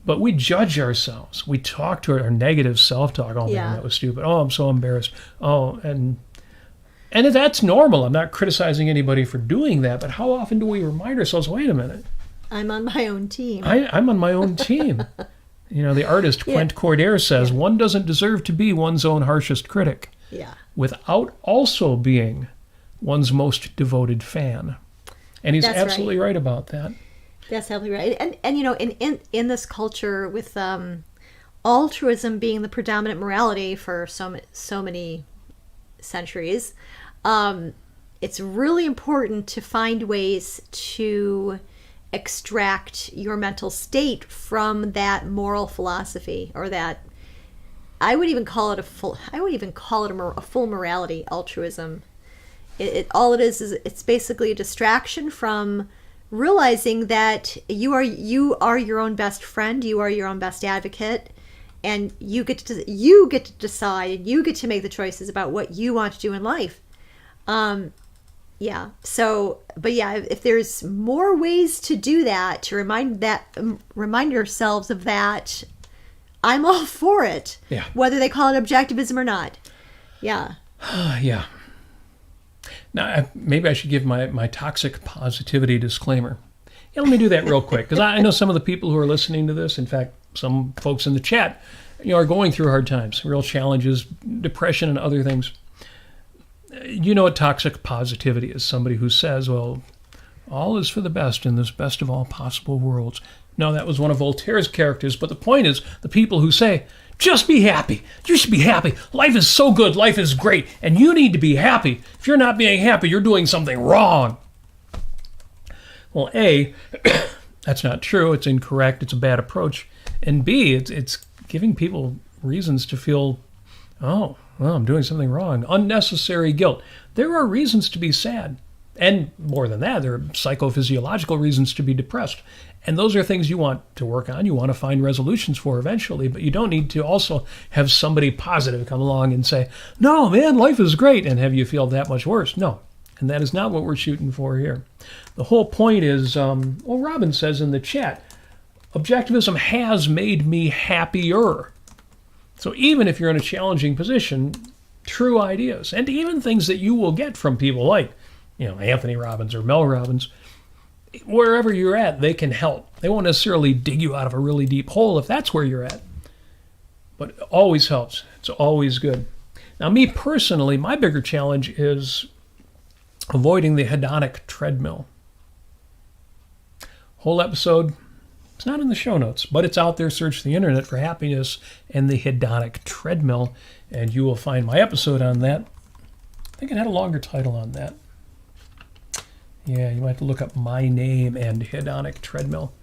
But we judge ourselves. We talk to our negative self-talk. Oh, man, that was stupid. Oh, I'm so embarrassed. Oh, and that's normal. I'm not criticizing anybody for doing that. But how often do we remind ourselves, wait a minute. I'm on my own team. I'm on my own team. The artist Quent Cordair says, one doesn't deserve to be one's own harshest critic without also being one's most devoted fan. And he's absolutely right about that. That's absolutely right. And in this culture with altruism being the predominant morality for so many centuries, it's really important to find ways to extract your mental state from that moral philosophy, or that I would even call it a full morality altruism. All it is it's basically a distraction from realizing that you are your own best friend, you are your own best advocate, and you get to decide, and you get to make the choices about what you want to do in life. If there's more ways to do that, to remind yourselves of that, I'm all for it. Yeah. Whether they call it objectivism or not. Yeah. Yeah. Now, maybe I should give my toxic positivity disclaimer. Yeah, let me do that real quick, because I know some of the people who are listening to this, in fact, some folks in the chat, are going through hard times, real challenges, depression and other things. You know what toxic positivity is? Somebody who says, well, all is for the best in this best of all possible worlds. No, that was one of Voltaire's characters, but the point is the people who say, just be happy. You should be happy. Life is so good. Life is great. And you need to be happy. If you're not being happy, you're doing something wrong. Well, A, that's not true. It's incorrect. It's a bad approach. And B, it's giving people reasons to feel, oh, well, I'm doing something wrong. Unnecessary guilt. There are reasons to be sad. And more than that, there are psychophysiological reasons to be depressed. And those are things you want to work on. You want to find resolutions for eventually, but you don't need to also have somebody positive come along and say, no, man, life is great, and have you feel that much worse. No, And that is not what we're shooting for here. The whole point is, Robin says in the chat, Objectivism has made me happier. So even if you're in a challenging position, true ideas, and even things that you will get from people like, Anthony Robbins or Mel Robbins, wherever you're at, they can help. They won't necessarily dig you out of a really deep hole if that's where you're at. But it always helps. It's always good. Now, me personally, my bigger challenge is avoiding the hedonic treadmill. Whole episode, it's not in the show notes, but it's out there. Search the internet for happiness and the hedonic treadmill, and you will find my episode on that. I think it had a longer title on that. Yeah, you might have to look up my name and hedonic treadmill.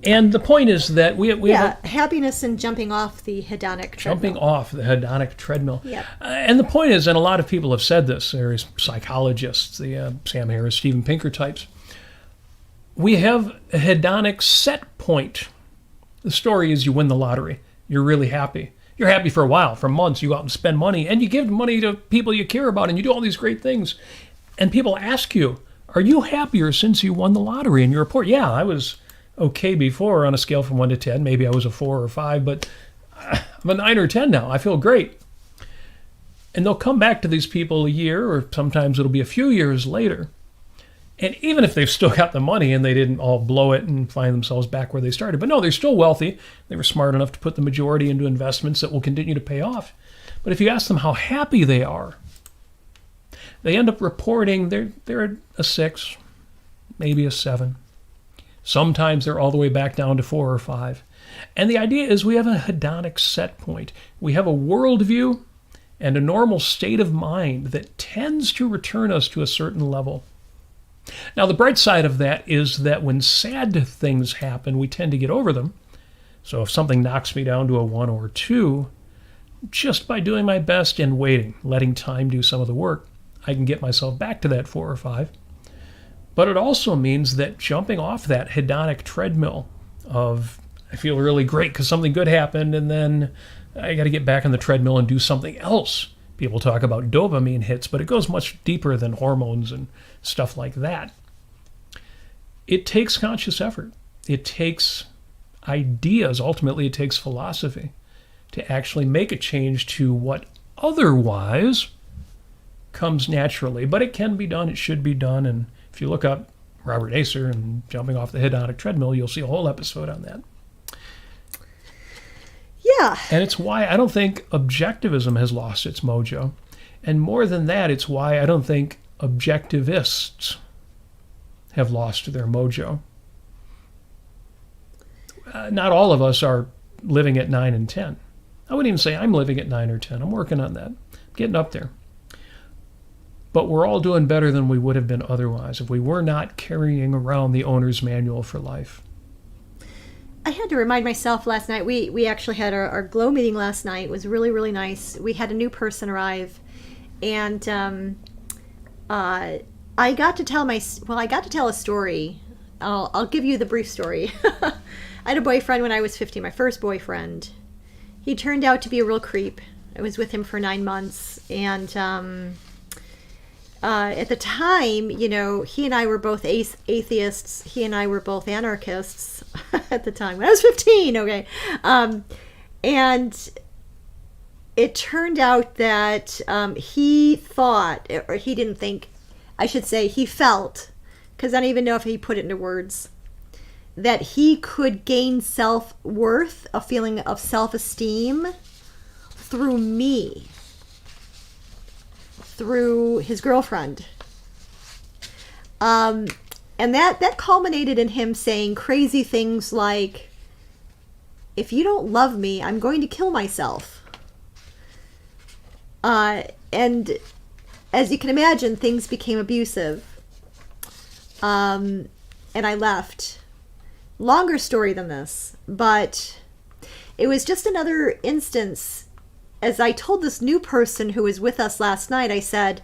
And the point is that we have happiness and jumping off the hedonic treadmill. Jumping off the hedonic treadmill. Yep. And the point is, and a lot of people have said this, there's psychologists, the Sam Harris, Steven Pinker types, we have a hedonic set point. The story is you win the lottery. You're really happy. You're happy for a while, for months. You go out and spend money, and you give money to people you care about, and you do all these great things. And people ask you, are you happier since you won the lottery? And you report, yeah, I was okay before on a scale from 1 to 10. Maybe I was a 4 or 5, but I'm a 9 or 10 now. I feel great. And they'll come back to these people a year, or sometimes it'll be a few years later. And even if they've still got the money and they didn't all blow it and find themselves back where they started, but no, they're still wealthy. They were smart enough to put the majority into investments that will continue to pay off. But if you ask them how happy they are, they end up reporting they're a 6, maybe a 7. Sometimes they're all the way back down to 4 or 5. And the idea is we have a hedonic set point. We have a worldview and a normal state of mind that tends to return us to a certain level. Now, the bright side of that is that when sad things happen, we tend to get over them. So if something knocks me down to a 1 or 2, just by doing my best and waiting, letting time do some of the work, I can get myself back to that 4 or 5. But it also means that jumping off that hedonic treadmill of, I feel really great because something good happened, and then I got to get back on the treadmill and do something else. People talk about dopamine hits, but it goes much deeper than hormones and stuff like that. It takes conscious effort. It takes ideas. Ultimately, it takes philosophy to actually make a change to what otherwise comes naturally. But it can be done. It should be done. And if you look up Robert Nasir and jumping off the hedonic treadmill, you'll see a whole episode on that. Yeah. And it's why I don't think objectivism has lost its mojo. And more than that, it's why I don't think objectivists have lost their mojo. Not all of us are living at 9 and 10. I wouldn't even say I'm living at 9 or 10. I'm working on that. I'm getting up there. But we're all doing better than we would have been otherwise if we were not carrying around the owner's manual for life. I had to remind myself last night, we actually had our glow meeting last night. It was really, really nice. We had a new person arrive, and I got to tell a story. I'll give you the brief story. I had a boyfriend when I was 15, my first boyfriend. He turned out to be a real creep. I was with him for 9 months, and at the time, he and I were both atheists. He and I were both anarchists at the time. When I was 15, okay. And it turned out that he thought, or he didn't think, I should say he felt, because I don't even know if he put it into words, that he could gain self-worth, a feeling of self-esteem through me. Through his girlfriend. And that culminated in him saying crazy things like, if you don't love me, I'm going to kill myself. And as you can imagine, things became abusive. And I left. Longer story than this, but it was just another instance. As I told this new person who was with us last night, I said,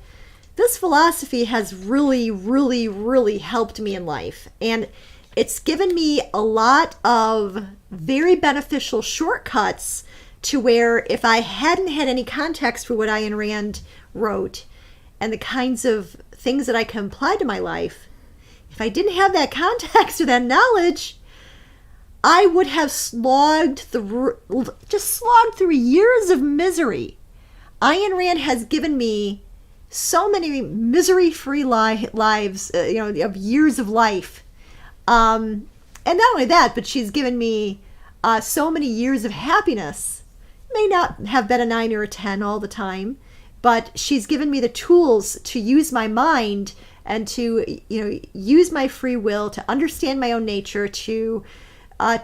this philosophy has really, really, really helped me in life. And it's given me a lot of very beneficial shortcuts to where if I hadn't had any context for what Ayn Rand wrote and the kinds of things that I can apply to my life, if I didn't have that context or that knowledge, I would have slogged through years of misery. Ayn Rand has given me so many misery-free lives, of years of life. And not only that, but she's given me so many years of happiness. May not have been a 9 or a 10 all the time, but she's given me the tools to use my mind and to, use my free will, to understand my own nature, to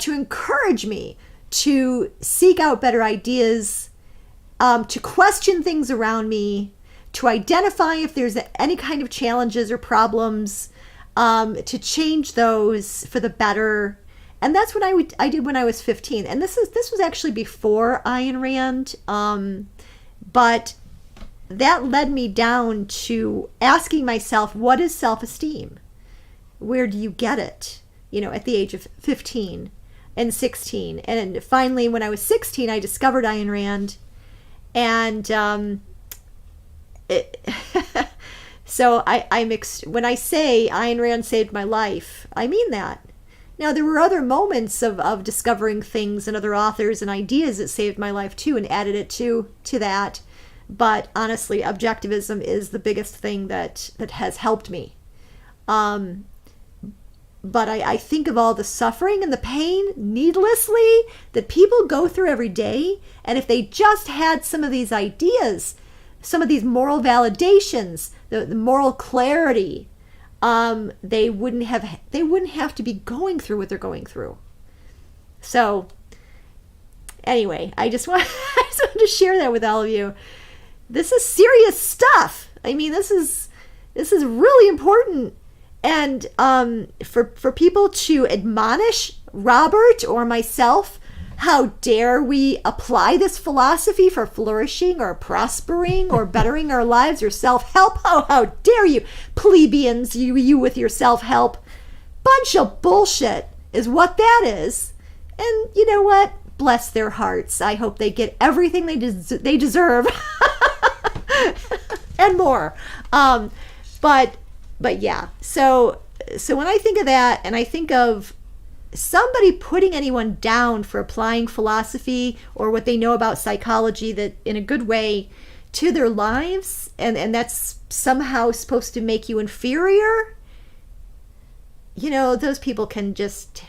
encourage me to seek out better ideas, to question things around me, to identify if there's any kind of challenges or problems, to change those for the better. And that's what I did when I was 15. And this was actually before Ayn Rand, but that led me down to asking myself, what is self-esteem? Where do you get it? At the age of 15 and 16. And finally, when I was 16, I discovered Ayn Rand. And so when I say Ayn Rand saved my life, I mean that. Now, there were other moments of discovering things and other authors and ideas that saved my life too, and added it to that. But honestly, objectivism is the biggest thing that has helped me. But I think of all the suffering and the pain needlessly that people go through every day. And if they just had some of these ideas, some of these moral validations, the moral clarity, they wouldn't have to be going through what they're going through. So anyway, I just wanted to share that with all of you. This is serious stuff. I mean, this is really important. And for people to admonish Robert or myself, how dare we apply this philosophy for flourishing or prospering or bettering our lives or self-help? How dare you, plebeians, you with your self-help. Bunch of bullshit is what that is. And you know what? Bless their hearts. I hope they get everything they deserve and more. But yeah, so when I think of that, and I think of somebody putting anyone down for applying philosophy or what they know about psychology that in a good way to their lives, and that's somehow supposed to make you inferior, those people can just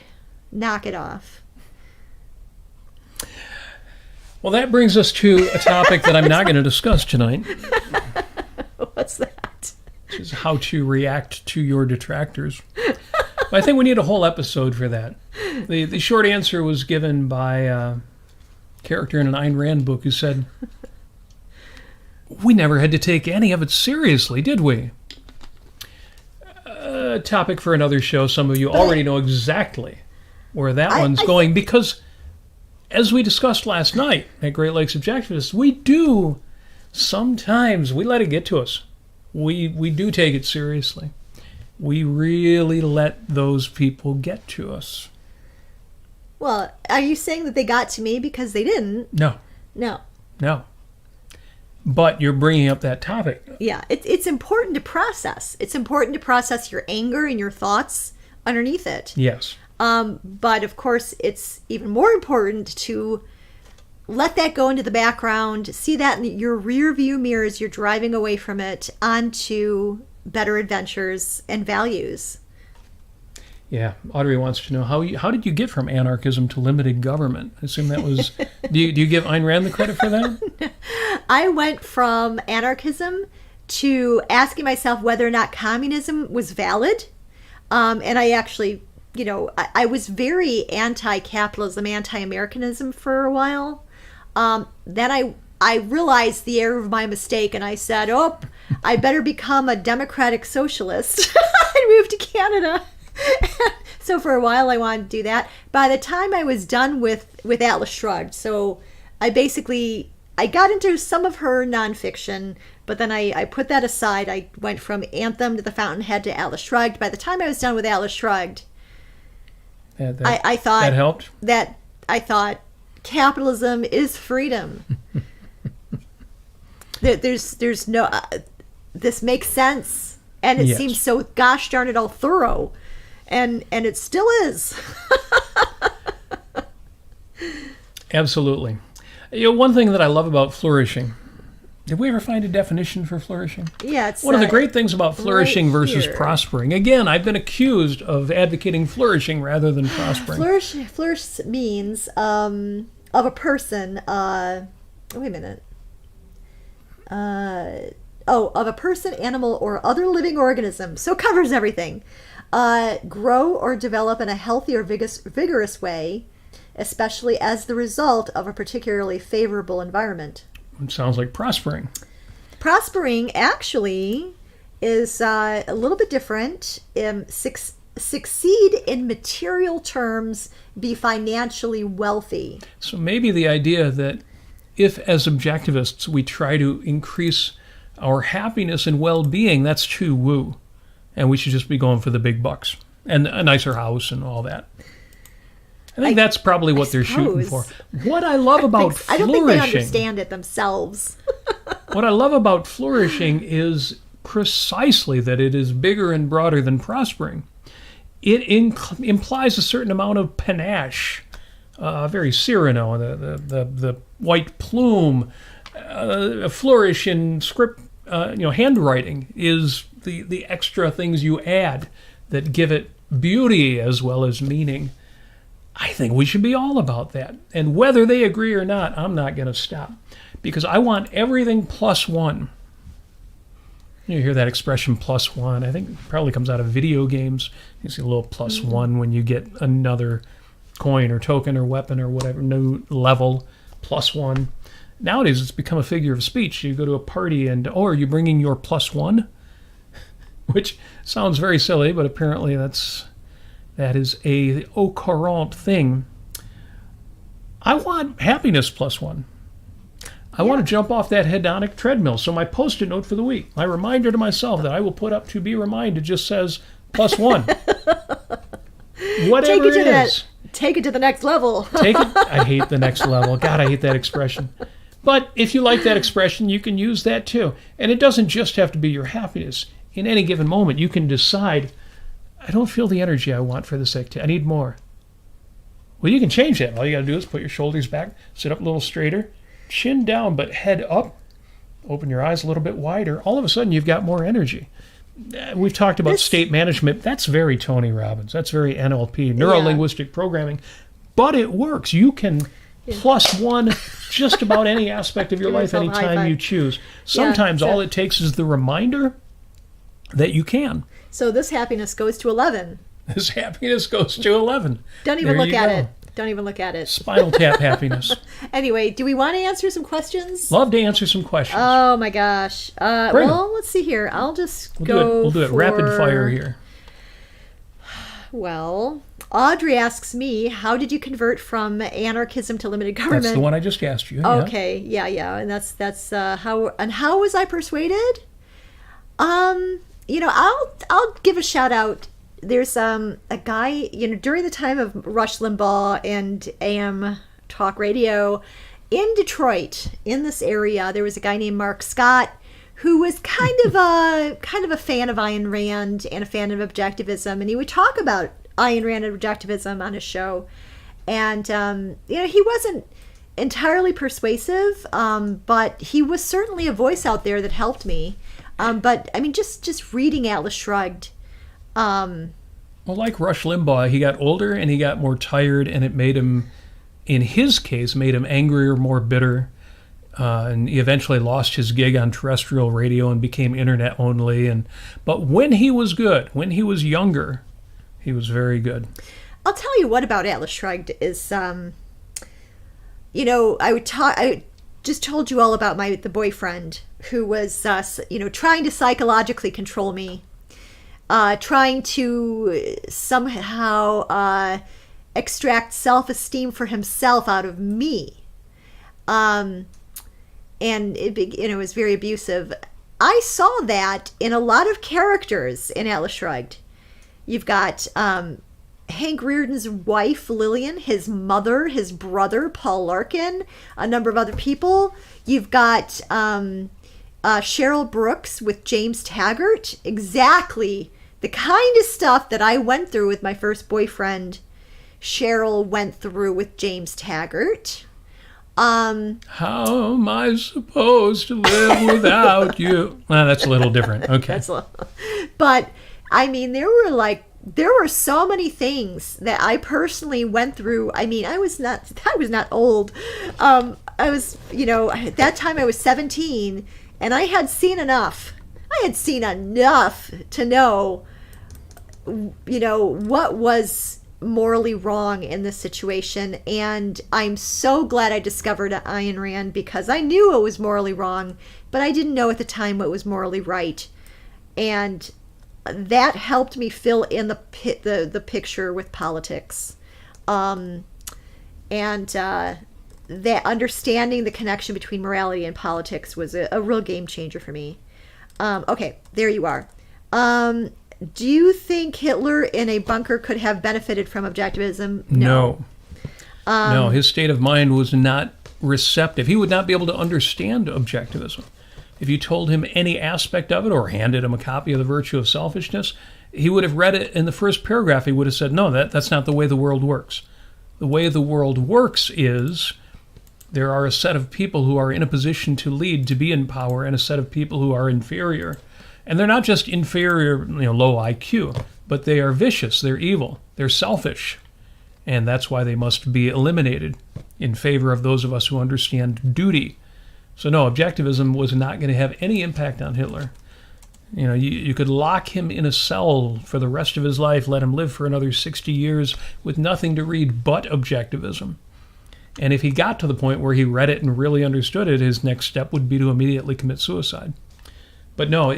knock it off. Well, that brings us to a topic that I'm not going to discuss tonight. What's that? Which is how to react to your detractors. I think we need a whole episode for that. The short answer was given by a character in an Ayn Rand book who said, "We never had to take any of it seriously, did we?" A topic for another show. Some of you already know exactly where that one's going, because as we discussed last night at Great Lakes Objectivists, sometimes we let it get to us. We do take it seriously. We really let those people get to us. Well, are you saying that they got to me because they didn't? No. But you're bringing up that topic. Yeah, it's important to process. It's important to process your anger and your thoughts underneath it. Yes. But of course, it's even more important to let that go into the background, see that in your rear view mirror as you're driving away from it onto better adventures and values. Yeah, Audrey wants to know, how did you get from anarchism to limited government? I assume that was... do you give Ayn Rand the credit for that? I went from anarchism to asking myself whether or not communism was valid. And I actually, I was very anti-capitalism, anti-Americanism for a while. Then I realized the error of my mistake, and I said, I better become a democratic socialist. I moved to Canada. So for a while I wanted to do that. By the time I was done with Atlas Shrugged, so I got into some of her nonfiction, but then I put that aside. I went from Anthem to The Fountainhead to Atlas Shrugged. By the time I was done with Atlas Shrugged, I thought that helped. I thought capitalism is freedom. There's no. This makes sense. And it Yes. seems so gosh darn it all thorough. And it still is. Absolutely. One thing that I love about flourishing. Did we ever find a definition for flourishing? Yeah, it's One of the great things about flourishing right versus here. prospering. Again, I've been accused of advocating flourishing rather than prospering. Flourish means of a person. Wait a minute. Of a person, animal, or other living organism. So it covers everything. Grow or develop in a healthy or vigorous way, especially as the result of a particularly favorable environment. It sounds like prospering. Prospering actually is a little bit different. Succeed in material terms, be financially wealthy. So maybe the idea that if, as objectivists, we try to increase our happiness and well-being, that's too woo. And we should just be going for the big bucks and a nicer house and all that. I think that's probably what they're shooting for. What I love about I don't flourishing... think they understand it themselves. What I love about flourishing is precisely that it is bigger and broader than prospering. It implies a certain amount of panache, very Cyrano, the white plume, a flourish in script, handwriting is the extra things you add that give it beauty as well as meaning. I think we should be all about that. And whether they agree or not, I'm not going to stop. Because I want everything plus one. You hear that expression, plus one. I think it probably comes out of video games. You see a little plus one when you get another coin or token or weapon or whatever, new level, plus one. Nowadays, it's become a figure of speech. You go to a party and, are you bringing your plus one? Which sounds very silly, but apparently that is a au courant thing. I want happiness plus one. I want to jump off that hedonic treadmill. So my Post-it note for the week, my reminder to myself that I will put up to be reminded, just says plus one. Whatever it is. Take it to the next level. Take it. I hate the next level. God, I hate that expression. But if you like that expression, you can use that too. And it doesn't just have to be your happiness. In any given moment, you can decide, I don't feel the energy I want for this activity. I need more. Well, you can change that. All you got to do is put your shoulders back, sit up a little straighter, chin down, but head up, open your eyes a little bit wider. All of a sudden, you've got more energy. We've talked about state management. That's very Tony Robbins. That's very NLP, neuro-linguistic programming. But it works. You can plus one just about any aspect of your life anytime you choose. Sometimes all it takes is the reminder that you can. So this happiness goes to 11. This happiness goes to 11. Don't even look at it. Don't even look at it. Spinal tap happiness. Anyway, do we want to answer some questions? Love to answer some questions. Oh my gosh. Well, let's see here. I'll just We'll do it rapid fire here. Well, Audrey asks me, how did you convert from anarchism to limited government? That's the one I just asked you. Okay, yeah. And that's how was I persuaded? I'll give a shout out. There's a guy, during the time of Rush Limbaugh and AM talk radio in Detroit, in this area, there was a guy named Mark Scott who was kind of a fan of Ayn Rand and a fan of objectivism, and he would talk about Ayn Rand and objectivism on his show. And he wasn't entirely persuasive, but he was certainly a voice out there that helped me. But I mean, just reading Atlas Shrugged. Well, like Rush Limbaugh, he got older and he got more tired, and it made him, in his case, made him angrier, more bitter. And he eventually lost his gig on terrestrial radio and became internet only. But when he was good, when he was younger, he was very good. I'll tell you what about Atlas Shrugged is, I just told you all about the boyfriend who was, trying to psychologically control me, trying to somehow extract self-esteem for himself out of me. And it was very abusive. I saw that in a lot of characters in Atlas Shrugged. You've got Hank Reardon's wife, Lillian, his mother, his brother, Paul Larkin, a number of other people. You've got, Cheryl Brooks with James Taggart. Exactly the kind of stuff that I went through with my first boyfriend. Cheryl went through with James Taggart. How am I supposed to live without you? Well, that's a little different. Okay. But I mean, there were so many things that I personally went through. I mean, I was not old. I was, at that time I was 17, and I had seen enough. I had seen enough to know, what was morally wrong in this situation. And I'm so glad I discovered Ayn Rand, because I knew it was morally wrong, but I didn't know at the time what was morally right. And that helped me fill in the picture with politics. That understanding the connection between morality and politics was a real game changer for me. Okay, there you are. Do you think Hitler in a bunker could have benefited from objectivism? No. No, his state of mind was not receptive. He would not be able to understand objectivism. If you told him any aspect of it or handed him a copy of The Virtue of Selfishness, he would have read it in the first paragraph. He would have said, no, that's not the way the world works. The way the world works is there are a set of people who are in a position to lead, to be in power, and a set of people who are inferior. And they're not just inferior, low IQ, but they are vicious, they're evil, they're selfish. And that's why they must be eliminated in favor of those of us who understand duty. So no, objectivism was not going to have any impact on Hitler. You could lock him in a cell for the rest of his life, let him live for another 60 years with nothing to read but objectivism. And if he got to the point where he read it and really understood it, his next step would be to immediately commit suicide. But no,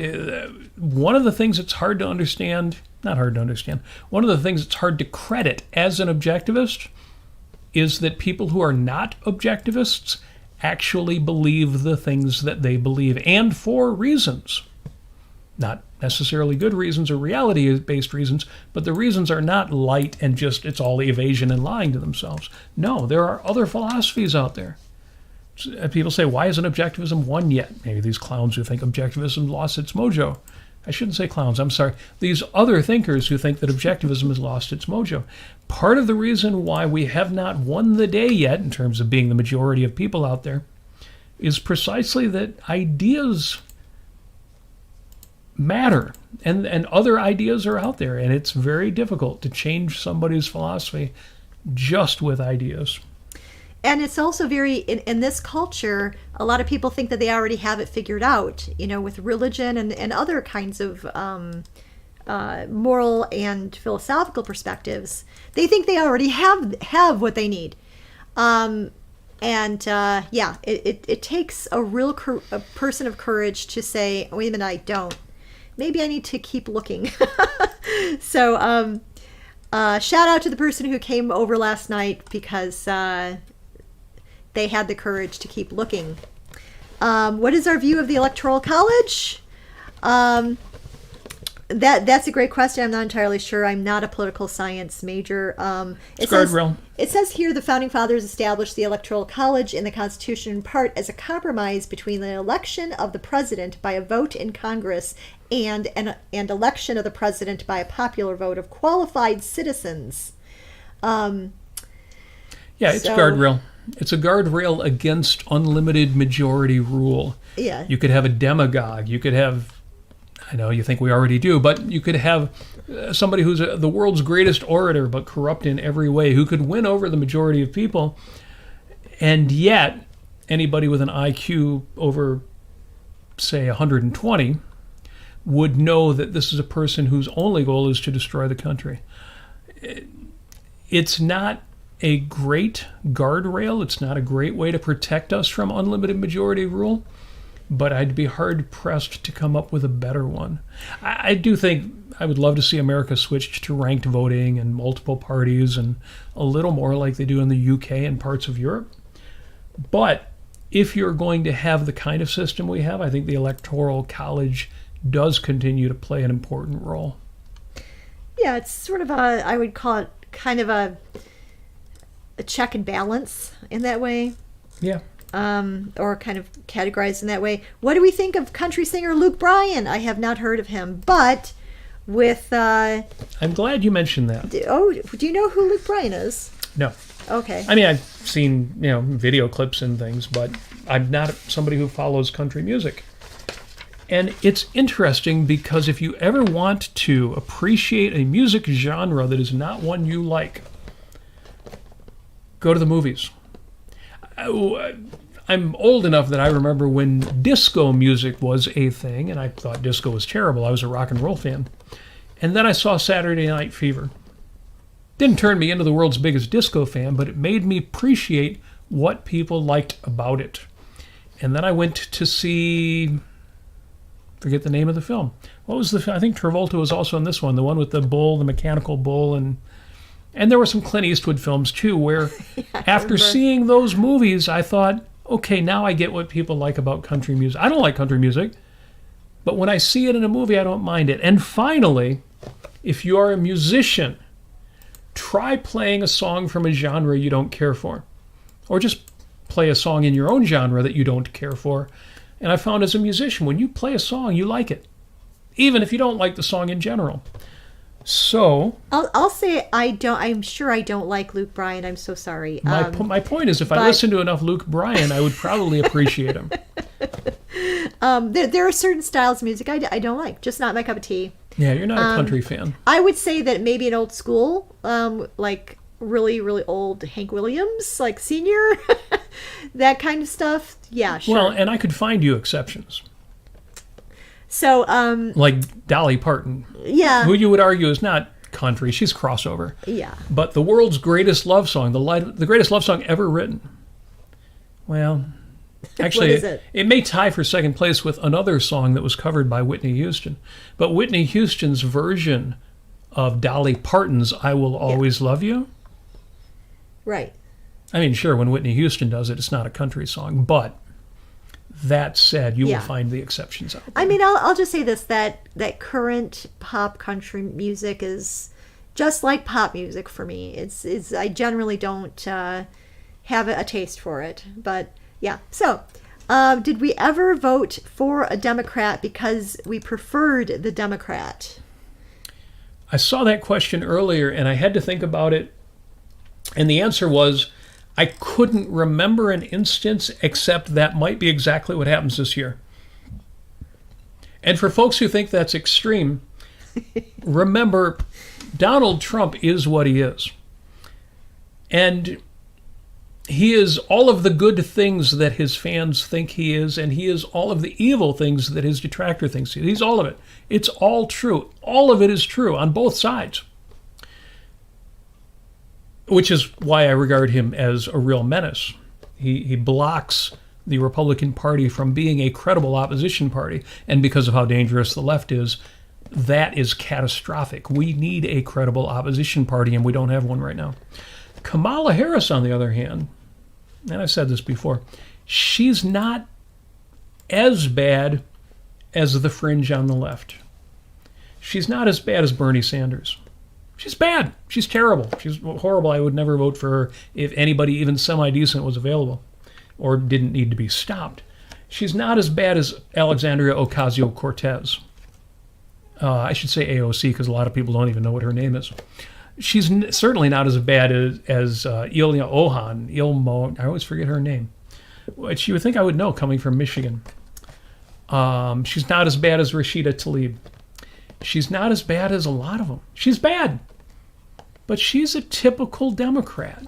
one of the things that's hard to understand, not hard to understand, one of the things that's hard to credit as an objectivist is that people who are not objectivists actually believe the things that they believe, and for reasons. Not necessarily good reasons or reality-based reasons, but the reasons are not light and just it's all evasion and lying to themselves. No, there are other philosophies out there. People say, why isn't objectivism won yet? Maybe these clowns who think objectivism lost its mojo. I shouldn't say clowns, I'm sorry. These other thinkers who think that objectivism has lost its mojo. Part of the reason why we have not won the day yet, in terms of being the majority of people out there, is precisely that ideas matter, and other ideas are out there, and it's very difficult to change somebody's philosophy just with ideas. And it's also very, in this culture, a lot of people think that they already have it figured out, with religion and other kinds of moral and philosophical perspectives. They think they already have what they need. It takes a real a person of courage to say, wait a minute, I don't. Maybe I need to keep looking. So shout out to the person who came over last night, because they had the courage to keep looking. What is our view of the Electoral College? That's a great question. I'm not entirely sure. I'm not a political science major. It says here the Founding Fathers established the Electoral College in the Constitution in part as a compromise between the election of the president by a vote in Congress and election of the president by a popular vote of qualified citizens. It's a guardrail. It's a guardrail against unlimited majority rule. Yeah. You could have a demagogue. You could have, I know you think we already do, but you could have somebody who's the world's greatest orator but corrupt in every way, who could win over the majority of people. And yet, anybody with an IQ over, say, 120 would know that this is a person whose only goal is to destroy the country. It's not a great guardrail. It's not a great way to protect us from unlimited majority rule, but I'd be hard-pressed to come up with a better one. I do think I would love to see America switched to ranked voting and multiple parties and a little more like they do in the UK and parts of Europe. But if you're going to have the kind of system we have, I think the Electoral College does continue to play an important role. Yeah, it's sort of I would call it kind of a check and balance in that way. Yeah. or kind of categorized in that way. What do we think of country singer Luke Bryan? I have not heard of him, but with... I'm glad you mentioned that. do you know who Luke Bryan is? No. Okay. I mean, I've seen, video clips and things, but I'm not somebody who follows country music. And it's interesting because if you ever want to appreciate a music genre that is not one you like, go to the movies. I'm old enough that I remember when disco music was a thing, and I thought disco was terrible. I was a rock and roll fan. And then I saw Saturday Night Fever. Didn't turn me into the world's biggest disco fan, but it made me appreciate what people liked about it. And then I went to see... forget the name of the film. What was I think Travolta was also in this one, the one with the bull, the mechanical bull, and there were some Clint Eastwood films too, where after seeing those movies, I thought, okay, now I get what people like about country music. I don't like country music, but when I see it in a movie, I don't mind it. And finally, if you are a musician, try playing a song from a genre you don't care for, or just play a song in your own genre that you don't care for. And I found as a musician, when you play a song, you like it, even if you don't like the song in general. So I'll say I'm sure I don't like Luke Bryan. I'm so sorry. My point is, if I listen to enough Luke Bryan, I would probably appreciate him. There are certain styles of music I don't like. Just not my cup of tea. Yeah, you're not a country fan. I would say that maybe an old school, like really, really old Hank Williams, like Senior, that kind of stuff. Yeah, sure. Well, and I could find you exceptions. So, like Dolly Parton. Yeah. Who you would argue is not country. She's crossover. Yeah. But the world's greatest love song, the greatest love song ever written. Well, actually, it may tie for second place with another song that was covered by Whitney Houston. But Whitney Houston's version of Dolly Parton's I Will Always Love You. Right. I mean, sure, when Whitney Houston does it, it's not a country song. But that said, you will find the exceptions out there. I mean, I'll just say this, that current pop country music is just like pop music for me. It's I generally don't have a taste for it. But yeah. So, did we ever vote for a Democrat because we preferred the Democrat? I saw that question earlier, and I had to think about it. And the answer was, I couldn't remember an instance, except that might be exactly what happens this year. And for folks who think that's extreme, remember, Donald Trump is what he is. And he is all of the good things that his fans think he is, and he is all of the evil things that his detractor thinks he is. He's all of it. It's all true. All of it is true on both sides. Which is why I regard him as a real menace. He blocks the Republican Party from being a credible opposition party. And because of how dangerous the left is, that is catastrophic. We need a credible opposition party, and we don't have one right now. Kamala Harris, on the other hand, and I've said this before, she's not as bad as the fringe on the left. She's not as bad as Bernie Sanders. She's bad. She's terrible. She's horrible. I would never vote for her if anybody even semi-decent was available or didn't need to be stopped. She's not as bad as Alexandria Ocasio-Cortez. I should say AOC because a lot of people don't even know what her name is. She's certainly not as bad as Ilya Ohan. I always forget her name. Which you would think I would know coming from Michigan. She's not as bad as Rashida Tlaib. She's not as bad as a lot of them. She's bad. But she's a typical Democrat.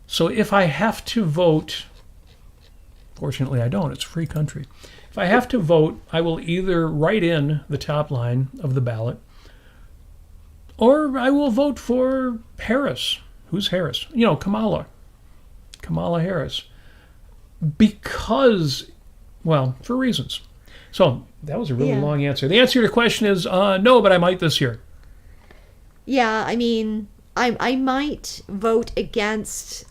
So if I have to vote, fortunately I don't, it's a free country. If I have to vote, I will either write in the top line of the ballot, or I will vote for Harris. Who's Harris? Kamala Harris. Because, well, for reasons. So that was a really long answer. The answer to your question is no, but I might this year. Yeah, I mean, I might vote against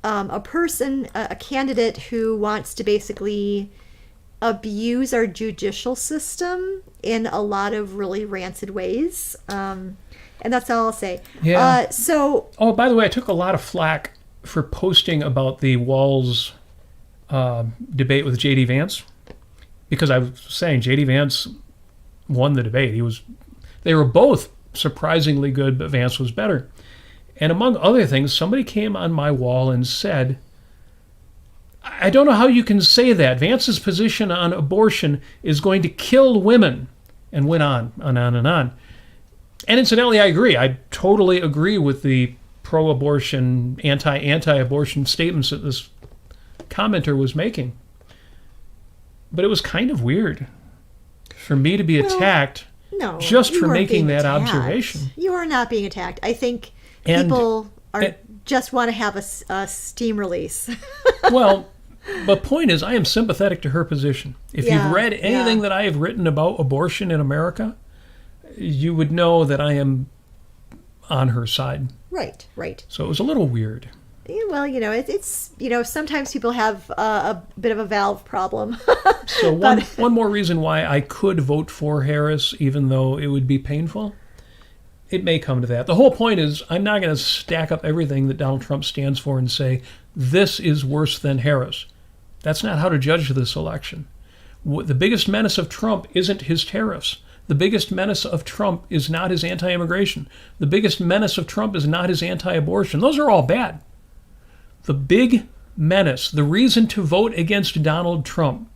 a person, a candidate who wants to basically abuse our judicial system in a lot of really rancid ways. And that's all I'll say. Yeah. Oh, by the way, I took a lot of flack for posting about the Walz debate with J.D. Vance, because I was saying J.D. Vance won the debate. They were both surprisingly good, but Vance was better. And among other things, somebody came on my wall and said, I don't know how you can say that. Vance's position on abortion is going to kill women, and went on and on and on. And incidentally, I agree. I totally agree with the pro-abortion, anti-abortion statements that this commenter was making. But it was kind of weird for me to be attacked just for making that observation. You are not being attacked. I think people just want to have a steam release. Well, the point is, I am sympathetic to her position. If you've read anything that I have written about abortion in America, you would know that I am on her side. Right. So it was a little weird. Yeah, well, it's sometimes people have a bit of a valve problem. So one more reason why I could vote for Harris, even though it would be painful. It may come to that. The whole point is, I'm not going to stack up everything that Donald Trump stands for and say, this is worse than Harris. That's not how to judge this election. The biggest menace of Trump isn't his tariffs. The biggest menace of Trump is not his anti-immigration. The biggest menace of Trump is not his anti-abortion. Those are all bad. The big menace, the reason to vote against Donald Trump,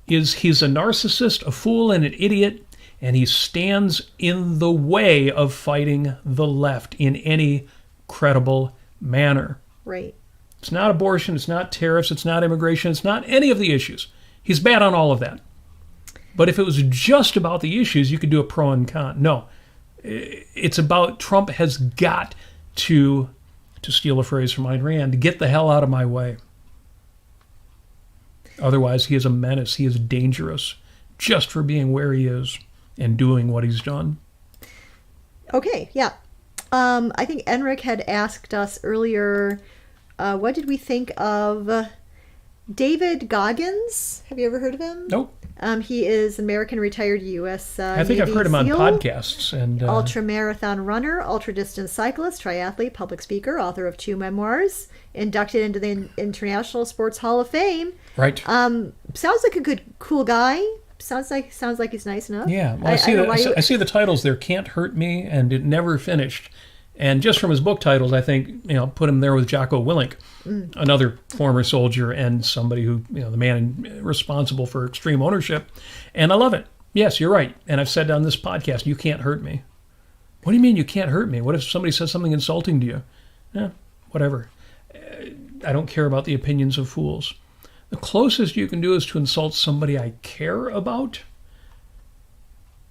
is he's a narcissist, a fool, and an idiot, and he stands in the way of fighting the left in any credible manner. Right. It's not abortion, it's not tariffs, it's not immigration, it's not any of the issues. He's bad on all of that. But if it was just about the issues, you could do a pro and con. No. It's about Trump has got to steal a phrase from Ayn Rand, get the hell out of my way. Otherwise, he is a menace. He is dangerous just for being where he is and doing what he's done. Okay, yeah. I think Enric had asked us earlier, what did we think of David Goggins? Have you ever heard of him? Nope. He is an American retired U.S. I think Navy I've heard him on SEAL, podcasts. And ultra-marathon runner, ultra-distance cyclist, triathlete, public speaker, author of 2 memoirs, inducted into the International Sports Hall of Fame. Right. Sounds like a good, cool guy. Sounds like he's nice enough. Yeah. Well, I see the titles there, Can't Hurt Me, and It Never Finished. And just from his book titles, I think, put him there with Jocko Willink, another former soldier and somebody who, the man responsible for extreme ownership. And I love it. Yes, you're right. And I've said on this podcast, you can't hurt me. What do you mean you can't hurt me? What if somebody says something insulting to you? Whatever. I don't care about the opinions of fools. The closest you can do is to insult somebody I care about.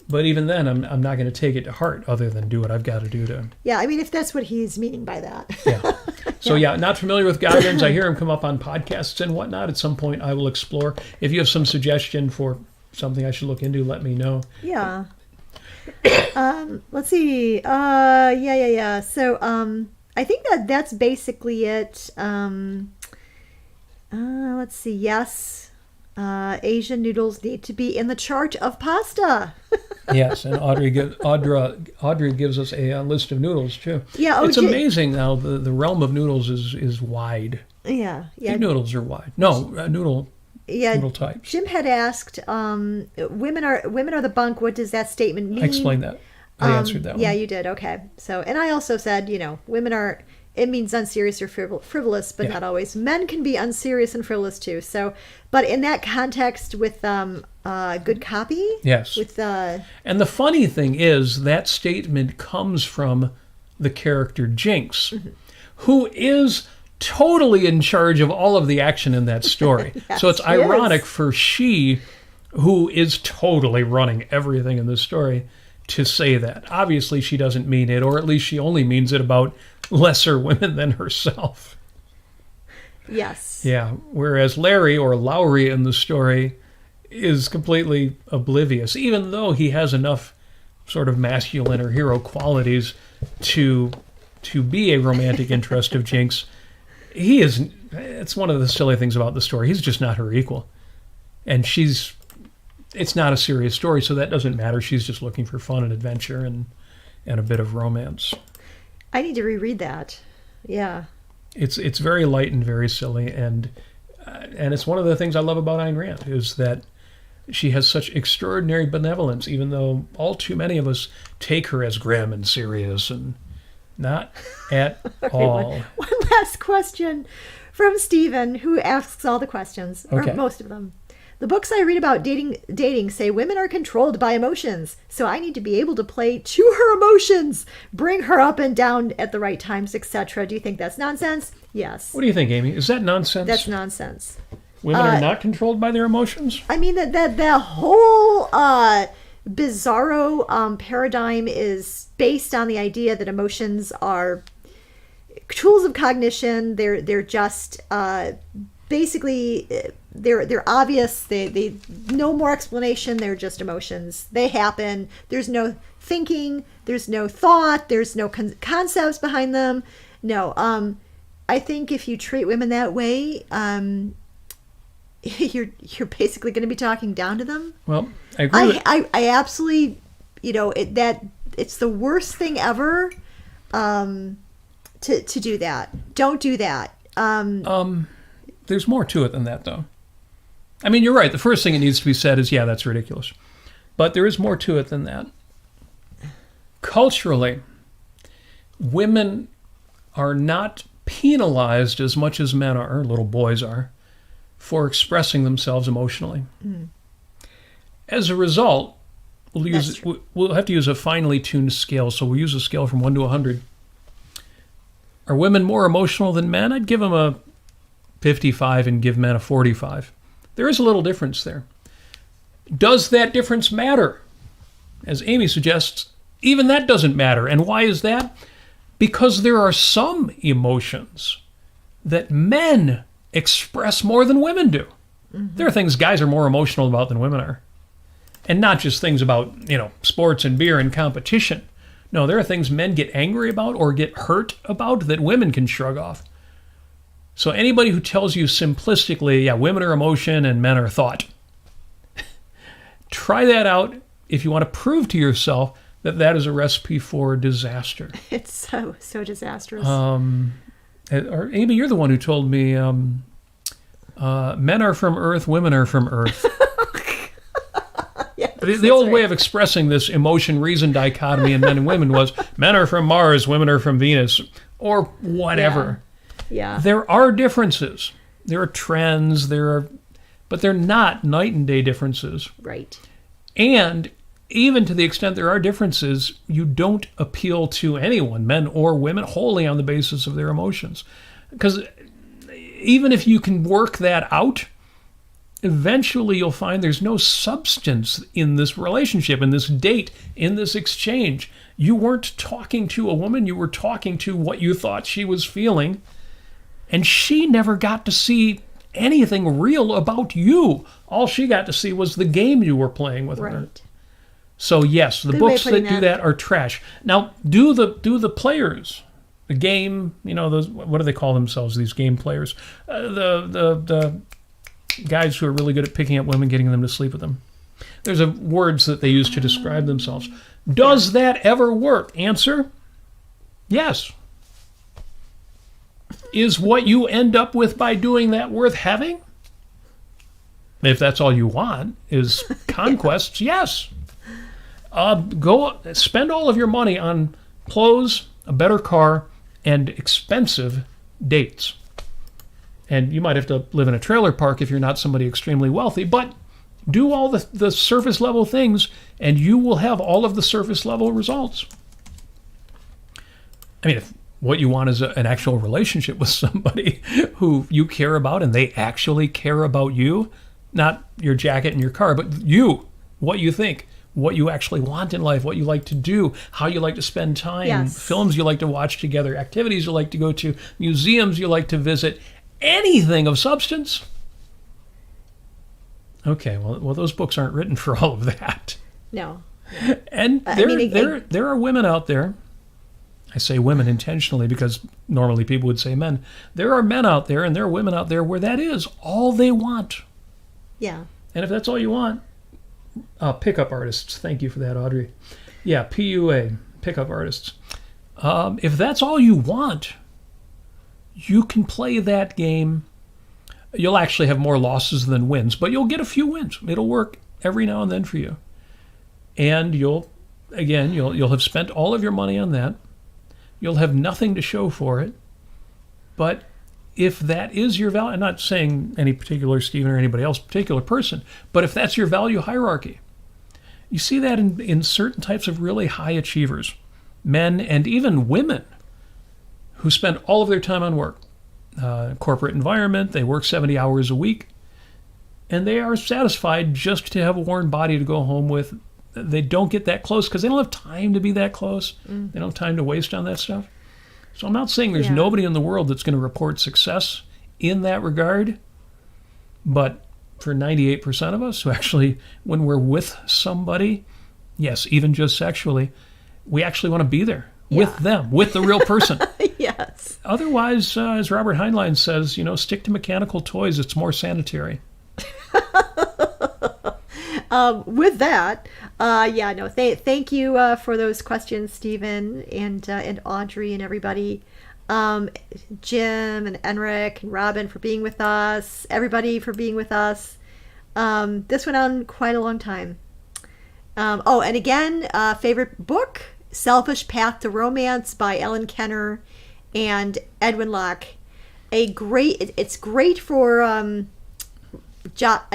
But even then, I'm not going to take it to heart other than do what I've got to do to... Yeah, I mean, if that's what he's meaning by that. Yeah. So, not familiar with Goggins. I hear him come up on podcasts and whatnot. At some point, I will explore. If you have some suggestion for something I should look into, let me know. Yeah. Let's see. Yeah. So, I think that's basically it. Let's see. Yes. Asian noodles need to be in the chart of pasta. Yes, and Audrey gives us a list of noodles too. Yeah, it's amazing now. The realm of noodles is wide. Yeah. Egg noodles are wide. No, noodle types. Jim had asked, women are the bunk. What does that statement mean? I explained that. I answered that one. Yeah, you did. Okay. So, and I also said, women are. It means unserious or frivolous, but not always. Men can be unserious and frivolous too. So, but in that context, with good copy. Yes. And the funny thing is that statement comes from the character Jinx, who is totally in charge of all of the action in that story. Yes, so it's ironic for she, who is totally running everything in this story, to say that. Obviously, she doesn't mean it, or at least she only means it about lesser women than herself. Yes. Yeah. Whereas Larry, or Lowry in the story, is completely oblivious, even though he has enough sort of masculine or hero qualities to be a romantic interest of Jinx. It's one of the silly things about the story. He's just not her equal. And it's not a serious story, so that doesn't matter. She's just looking for fun and adventure and a bit of romance. I need to reread that. Yeah. It's very light and very silly, and And it's one of the things I love about Ayn Rand, is that she has such extraordinary benevolence, even though all too many of us take her as grim and serious, and not at all. One last question from Stephen, who asks all the questions, Okay. or most of them. The books I read about dating say women are controlled by emotions, so I need to be able to play to her emotions, bring her up and down at the right times, etc. Do you think that's nonsense? Yes. What do you think, Amy? Is that nonsense? That's nonsense. Women are not controlled by their emotions? I mean, that whole bizarro paradigm is based on the idea that emotions are tools of cognition. They're just basically they're obvious. They no more explanation. They're just emotions. They happen. There's no thinking. There's no thought. There's no concepts behind them. No. I think if you treat women that way, you're basically going to be talking down to them. Well, I agree. I absolutely, it's the worst thing ever to do that. Don't do that. There's more to it than that, though. I mean, you're right. The first thing that needs to be said is, yeah, that's ridiculous. But there is more to it than that. Culturally, women are not penalized as much as men are, little boys are, for expressing themselves emotionally. Mm. As a result, we'll have to use a finely tuned scale. So we'll use a scale from 1 to 100. Are women more emotional than men? I'd give them a 55 and give men a 45. There is a little difference there. Does that difference matter? As Amy suggests, even that doesn't matter. And why is that? Because there are some emotions that men express more than women do. Mm-hmm. There are things guys are more emotional about than women are. And not just things about, sports and beer and competition. No, there are things men get angry about or get hurt about that women can shrug off. So anybody who tells you simplistically, yeah, women are emotion and men are thought, try that out if you want to prove to yourself that that is a recipe for disaster. It's so disastrous. Or Amy, you're the one who told me men are from Earth, women are from Earth. Yes, the old way of expressing this emotion-reason dichotomy in men and women was men are from Mars, women are from Venus, or whatever. Yeah. There are differences. There are trends. But they're not night and day differences. Right. And even to the extent there are differences, you don't appeal to anyone, men or women, wholly on the basis of their emotions. Because even if you can work that out, eventually you'll find there's no substance in this relationship, in this date, in this exchange. You weren't talking to a woman, you were talking to what you thought she was feeling, and she never got to see anything real about you. All she got to see was the game you were playing with her. So yes, the books that do that are trash. Now, do the players, the game, those, what do they call themselves? These game players, the guys who are really good at picking up women, getting them to sleep with them. There's words that they use to describe themselves. Does that ever work? Answer: yes. Is what you end up with by doing that worth having? If that's all you want, is conquests, yes. Go spend all of your money on clothes, a better car, and expensive dates. And you might have to live in a trailer park if you're not somebody extremely wealthy, but do all the surface level things and you will have all of the surface level results. I mean, if what you want is an actual relationship with somebody who you care about and they actually care about you, not your jacket and your car, but you, what you think, what you actually want in life, what you like to do, how you like to spend time, films you like to watch together, activities you like to go to, museums you like to visit, anything of substance. Okay, well, those books aren't written for all of that. No. And there are women out there. I say women intentionally because normally people would say men. There are men out there and there are women out there where that is all they want. Yeah. And if that's all you want, pickup artists. Thank you for that, Audrey. Yeah, PUA, pickup artists. If that's all you want, you can play that game you'll actually have more losses than wins, but you'll get a few wins. It'll work every now and then for you. And you'll have spent all of your money on that. You'll have nothing to show for it. But if that is your value, I'm not saying any particular Stephen or anybody else, particular person, but if that's your value hierarchy, you see that in certain types of really high achievers, men and even women who spend all of their time on work. Corporate environment, they work 70 hours a week, and they are satisfied just to have a warm body to go home with. They don't get that close because they don't have time to be that close. They don't have time to waste on that stuff. So I'm not saying there's nobody in the world that's going to report success in that regard, but for 98% of us who actually, when we're with somebody, yes, even just sexually, we actually want to be there with them, with the real person. Yes. Otherwise, as Robert Heinlein says, stick to mechanical toys. It's more sanitary. With that, thank you for those questions, Stephen and Audrey and everybody. Jim and Enric and Robin for being with us. Everybody for being with us. This went on quite a long time. And again, favorite book, Selfish Path to Romance by Ellen Kenner and Edwin Locke. It's great for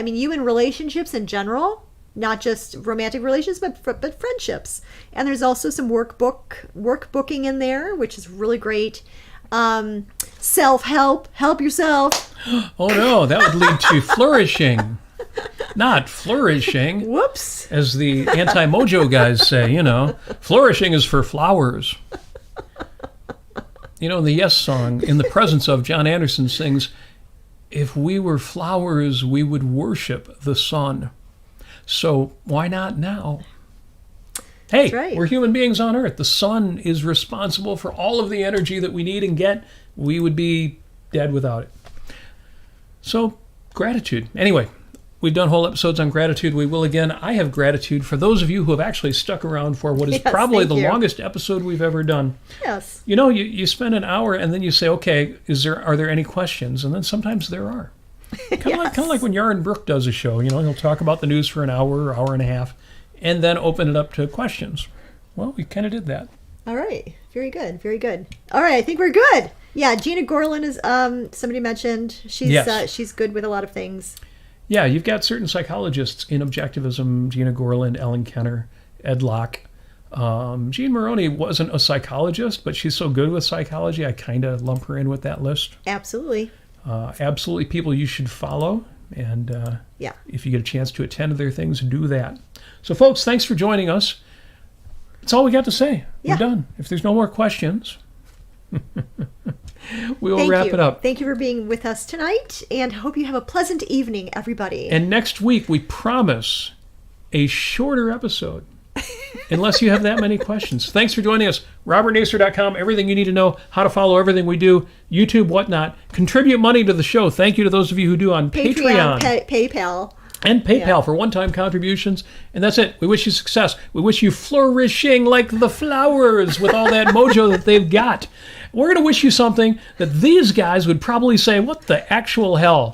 you in relationships in general, not just romantic relations, but friendships. And there's also some workbooking in there, which is really great. Self-help, help yourself. Oh no, that would lead to flourishing, not flourishing. Whoops. As the anti-mojo guys say, flourishing is for flowers. In the Yes song, In the Presence of, John Anderson sings, if we were flowers, we would worship the sun. So why not now? Hey, right. We're human beings on Earth. The sun is responsible for all of the energy that we need and get. We would be dead without it. So, gratitude. Anyway, we've done whole episodes on gratitude. We will again. I have gratitude for those of you who have actually stuck around for what is probably the longest episode we've ever done. Yes. You spend an hour and then you say, okay, are there any questions? And then sometimes there are. Kind of like when Yaron Brook does a show. He'll talk about the news for an hour, hour and a half, and then open it up to questions. Well, we kind of did that. All right. Very good. Very good. All right. I think we're good. Yeah. Gina Gorlin is, somebody mentioned. She's good with a lot of things. Yeah. You've got certain psychologists in Objectivism, Gina Gorlin, Ellen Kenner, Ed Locke. Jean Maroney wasn't a psychologist, but she's so good with psychology, I kind of lump her in with that list. Absolutely. Absolutely people you should follow. And if you get a chance to attend to their things, do that. So, folks, thanks for joining us. That's all we got to say. We're done. If there's no more questions, we will wrap it up. Thank you for being with us tonight, and hope you have a pleasant evening, everybody. And next week, we promise a shorter episode, unless you have that many questions. Thanks for joining us. RobertNasir.com, everything you need to know, how to follow everything we do, YouTube, whatnot. Contribute money to the show. Thank you to those of you who do on Patreon. PayPal. And PayPal for one-time contributions. And that's it. We wish you success. We wish you flourishing like the flowers with all that mojo that they've got. We're going to wish you something that these guys would probably say, what the actual hell?